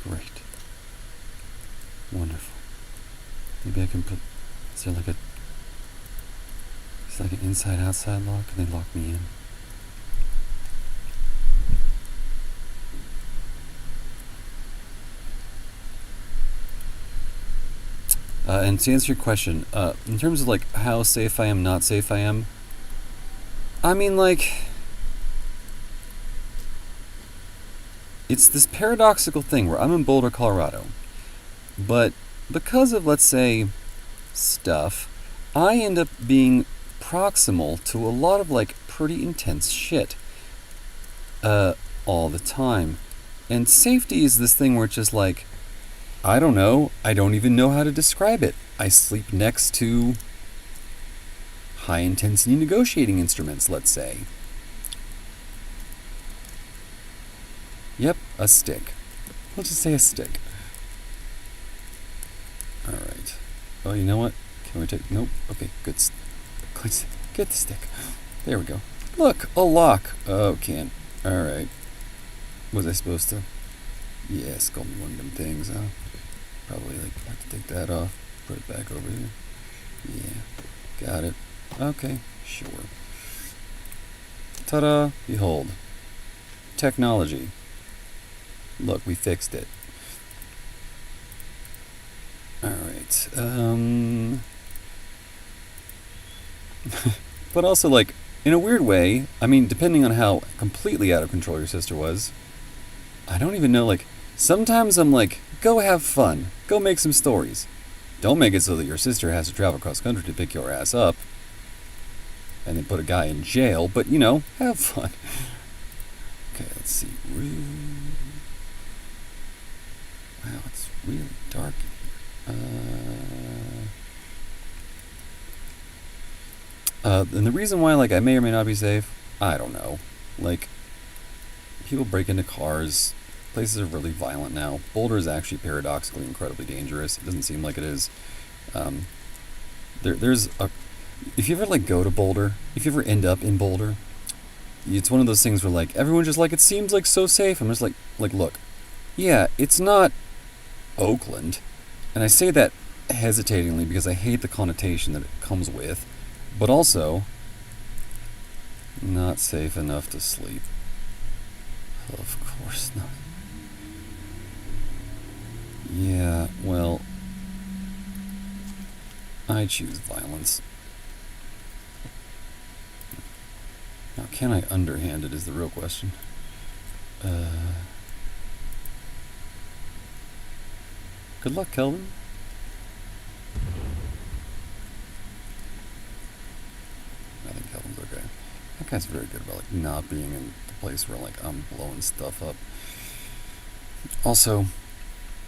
Great. Wonderful. Maybe I can put... Is there like a... It's like an inside-outside lock? Can they lock me in? And to answer your question, in terms of like how safe I am, not safe I am, I mean, like, it's this paradoxical thing where I'm in Boulder, Colorado, but because of, let's say, stuff, I end up being proximal to a lot of like pretty intense shit all the time. And safety is this thing where it's just like, I don't know, I don't even know how to describe it. I sleep next to high intensity negotiating instruments, let's say. Yep, a stick. Let's just say a stick. Alright. Oh, you know what? Can we take... Nope. Okay, good. Get the stick. There we go. Look, a lock. Oh, can't. Alright. Was I supposed to? Yes, call me one of them things, huh? Probably like have to take that off. Put it back over here. Yeah. Got it. Okay, sure. Ta-da! Behold. Technology. Look, we fixed it. Alright, but also, like, in a weird way, I mean, depending on how completely out of control your sister was, I don't even know, like, sometimes I'm like, go have fun. Go make some stories. Don't make it so that your sister has to travel cross country to pick your ass up and then put a guy in jail, but, you know, have fun. Okay, let's see. Wow, it's really dark in here. And the reason why, like, I may or may not be safe, I don't know. Like, people break into cars. Places are really violent now. Boulder is actually paradoxically incredibly dangerous. It doesn't seem like it is. There's a... If you ever, like, go to Boulder, if you ever end up in Boulder, it's one of those things where, like, everyone's just like, it seems like so safe. I'm just like, look, yeah, it's not Oakland. And I say that hesitatingly because I hate the connotation that it comes with, but also not safe enough to sleep. Of course not. Yeah, well, I choose violence. Now, can I underhand it is the real question. Good luck, Kelvin. I think Kelvin's okay. That guy's very good about, like, not being in the place where, like, I'm blowing stuff up. Also,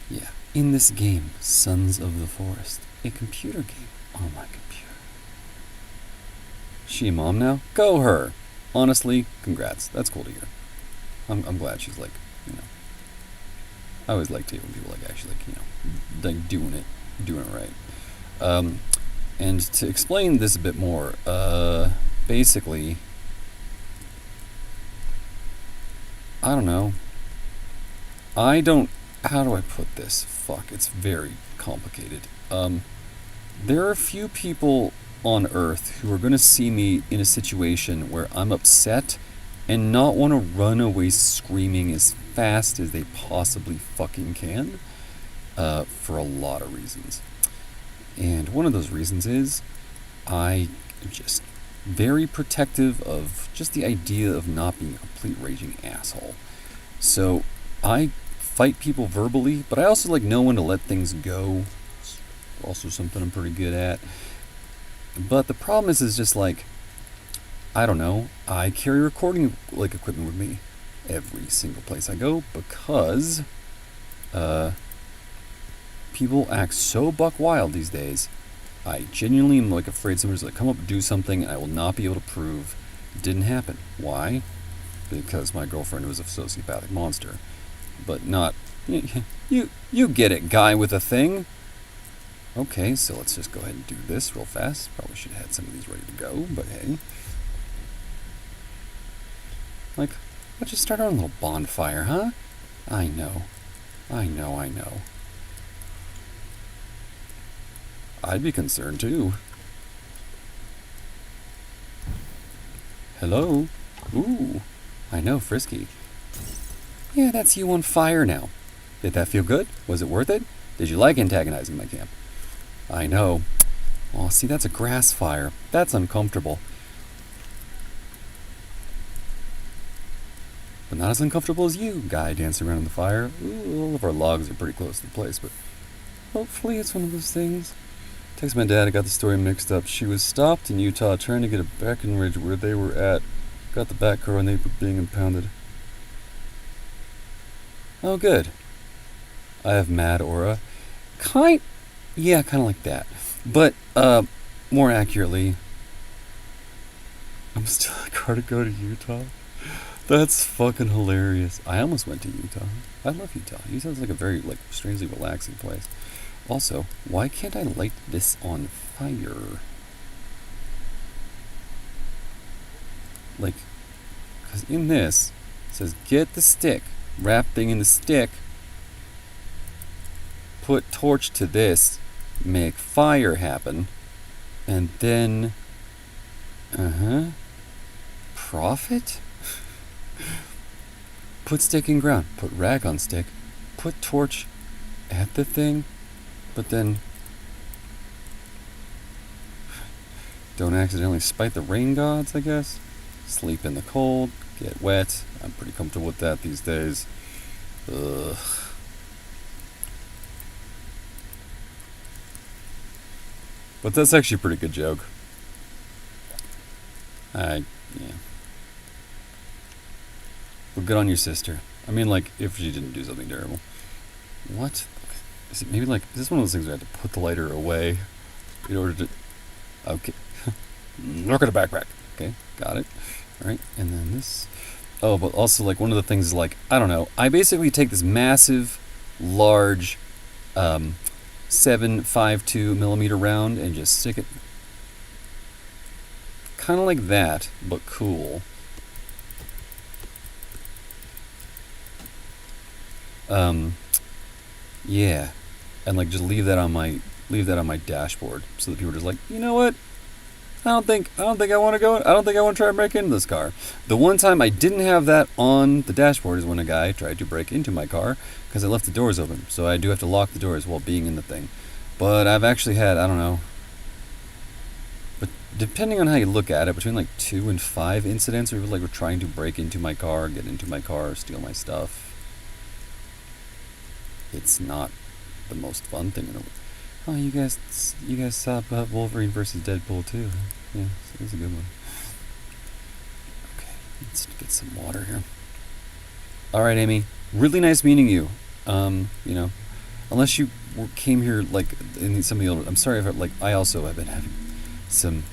yeah, in this game, Sons of the Forest, a computer game on my computer. She a mom now? Go her! Honestly, congrats. That's cool to hear. I'm glad she's, like, you know. I always like to hear when people, like, actually, like, you know, like, doing it right. And to explain this a bit more, basically, I don't know. How do I put this? Fuck, it's very complicated. There are a few people on Earth who are going to see me in a situation where I'm upset and not want to run away screaming as fast as they possibly fucking can, for a lot of reasons. And one of those reasons is I am just very protective of just the idea of not being a complete raging asshole. So I fight people verbally, but I also like know when to let things go. It's also something I'm pretty good at. But the problem is just like, I don't know, I carry recording like equipment with me every single place I go because people act so buck wild these days. I genuinely am like afraid somebody's like come up and do something and I will not be able to prove Didn't happen. Why? Because my girlfriend was a sociopathic monster. But not... You get it, guy with a thing. Okay, so let's just go ahead and do this real fast. Probably should have had some of these ready to go, but hey. Like, let's just start our own little bonfire, huh? I know. I'd be concerned too. Hello? Ooh, I know, frisky. Yeah, that's you on fire now. Did that feel good? Was it worth it? Did you like antagonizing my camp? I know. Oh, see, that's a grass fire. That's uncomfortable. But not as uncomfortable as you, guy dancing around in the fire. Ooh, all of our logs are pretty close to the place, but hopefully it's one of those things. Text my dad, I got the story mixed up. She was stopped in Utah trying to get a Breckenridge where they were at. Got the back car and they were being impounded. Oh, good. I have mad aura. Yeah, kind of like that. But, more accurately, I'm still a car to go to Utah. That's fucking hilarious. I almost went to Utah. I love Utah. Utah's like a very, strangely relaxing place. Also, why can't I light this on fire? Because in this, it says, get the stick. Wrap thing in the stick. Put torch to this. Make fire happen. And then... Profit? Put stick in ground. Put rag on stick. Put torch at the thing. But then... Don't accidentally spite the rain gods, I guess. Sleep in the cold. Get wet. I'm pretty comfortable with that these days. Ugh. But that's actually a pretty good joke. Yeah. But good on your sister. I mean, if she didn't do something terrible. What? Is it maybe is this one of those things where I have to put the lighter away in order to... Okay. Look at the backpack. Okay, got it. Alright, and then this... Oh, but also, one of the things is, I don't know. I basically take this massive, large, 7.52 millimeter round and just stick it kind of like that, but cool. Yeah, and just leave that on my dashboard so that people are just you know what? I don't think I want to go. I don't think I want to try and break into this car. The one time I didn't have that on the dashboard is when a guy tried to break into my car because I left the doors open. So I do have to lock the doors while being in the thing. But I've actually had, I don't know, but depending on how you look at it, between 2 and 5 incidents where people were trying to break into my car, get into my car, steal my stuff. It's not the most fun thing in the world. Oh, you guys saw Wolverine versus Deadpool too. Yeah, it was a good one. Okay, let's get some water here. All right, Amy. Really nice meeting you. Unless you came here in some of the older. I'm sorry if I also have been having some.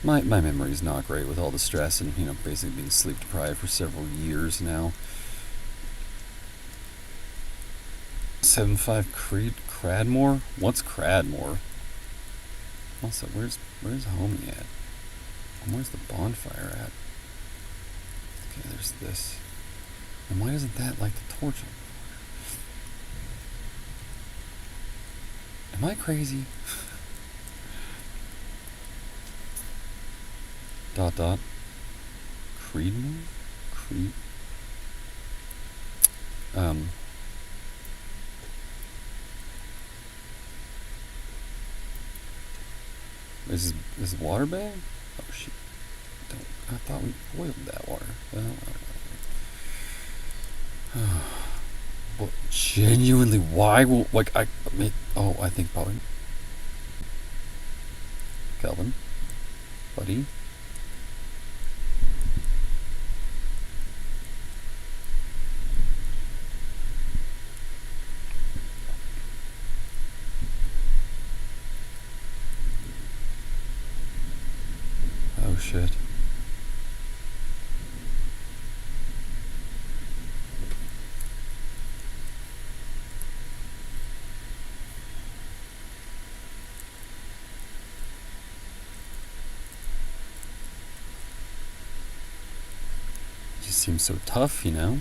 My memory is not great with all the stress and basically being sleep deprived for several years now. 7.5 Cradmore? What's Cradmore? Also, where's homie at? And where's the bonfire at? Okay, there's this. And why doesn't that light the torch on? Am I crazy? Dot. Creedmore? Is this water bag? Oh shit! I thought we boiled that water. But genuinely, why will I think probably Kelvin, buddy. Oh shit. seems so tough, you know?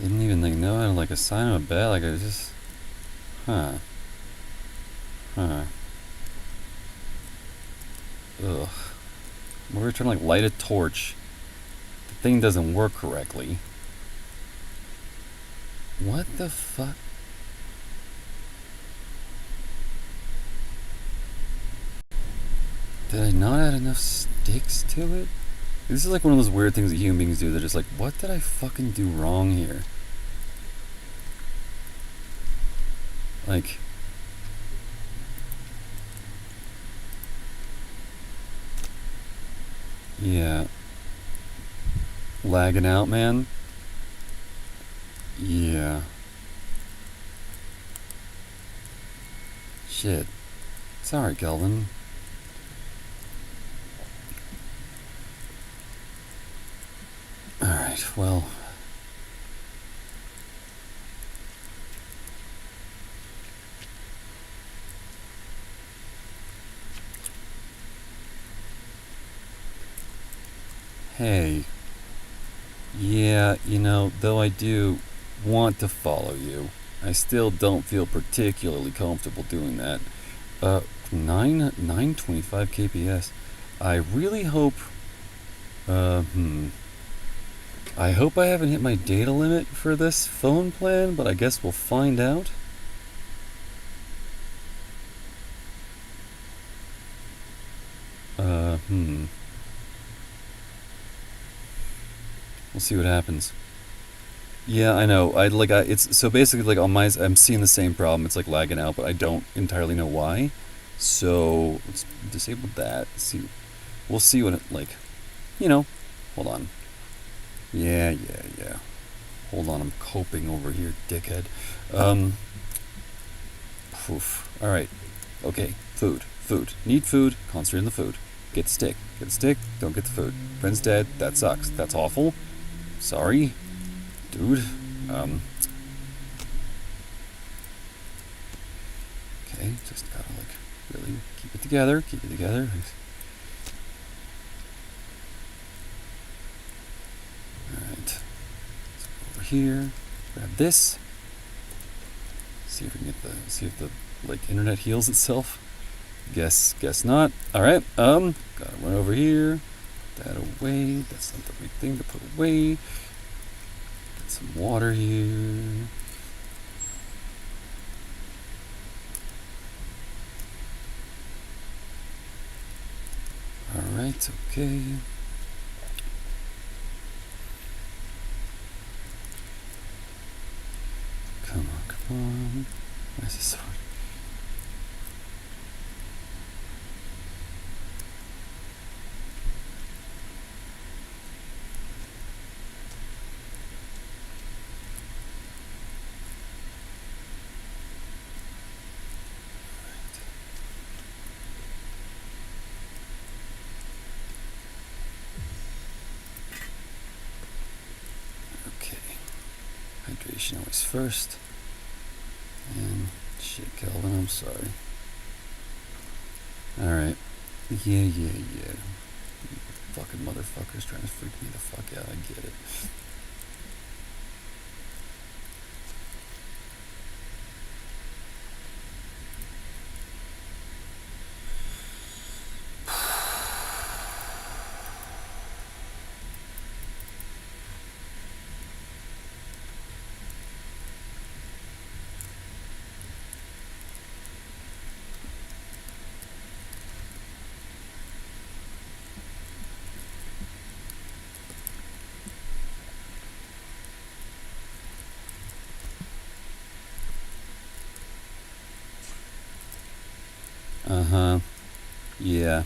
Didn't even like know how to like assign him a bed. Like I was just, huh. Ugh. We're trying to like light a torch. The thing doesn't work correctly. What the fuck? Did I not add enough sticks to it? This is like one of those weird things that human beings do. They're just like, what did I fucking do wrong here? Like, yeah. Lagging out, man? Yeah. Shit. Sorry, Kelvin. Alright, well. Hey. Yeah, you know, though I do want to follow you, I still don't feel particularly comfortable doing that. 925 kps. I really hope, I hope I haven't hit my data limit for this phone plan, but I guess we'll find out. We'll see what happens. Yeah, I know. It's so basically like on my I'm seeing the same problem. It's like lagging out, but I don't entirely know why. So let's disable that. See, we'll see what it like. You know, hold on. Yeah. Hold on, I'm coping over here, dickhead. All right. Okay. Food. Need food. Concentrate on the food. Get the stick. Don't get the food. Friend's dead. That sucks. That's awful. Sorry, dude. Okay, just gotta like really keep it together. Alright. Let's go over here. Grab this. See if we can get the like internet heals itself. Guess not. Alright, gotta run over here. Put that away. That's not the right thing to put away. Get some water here. Alright, okay. Come on. Where's the sword? Hydration always first. And shit, Kelvin, I'm sorry. Alright. Yeah. Fucking motherfuckers trying to freak me the fuck out. I get it. Yeah.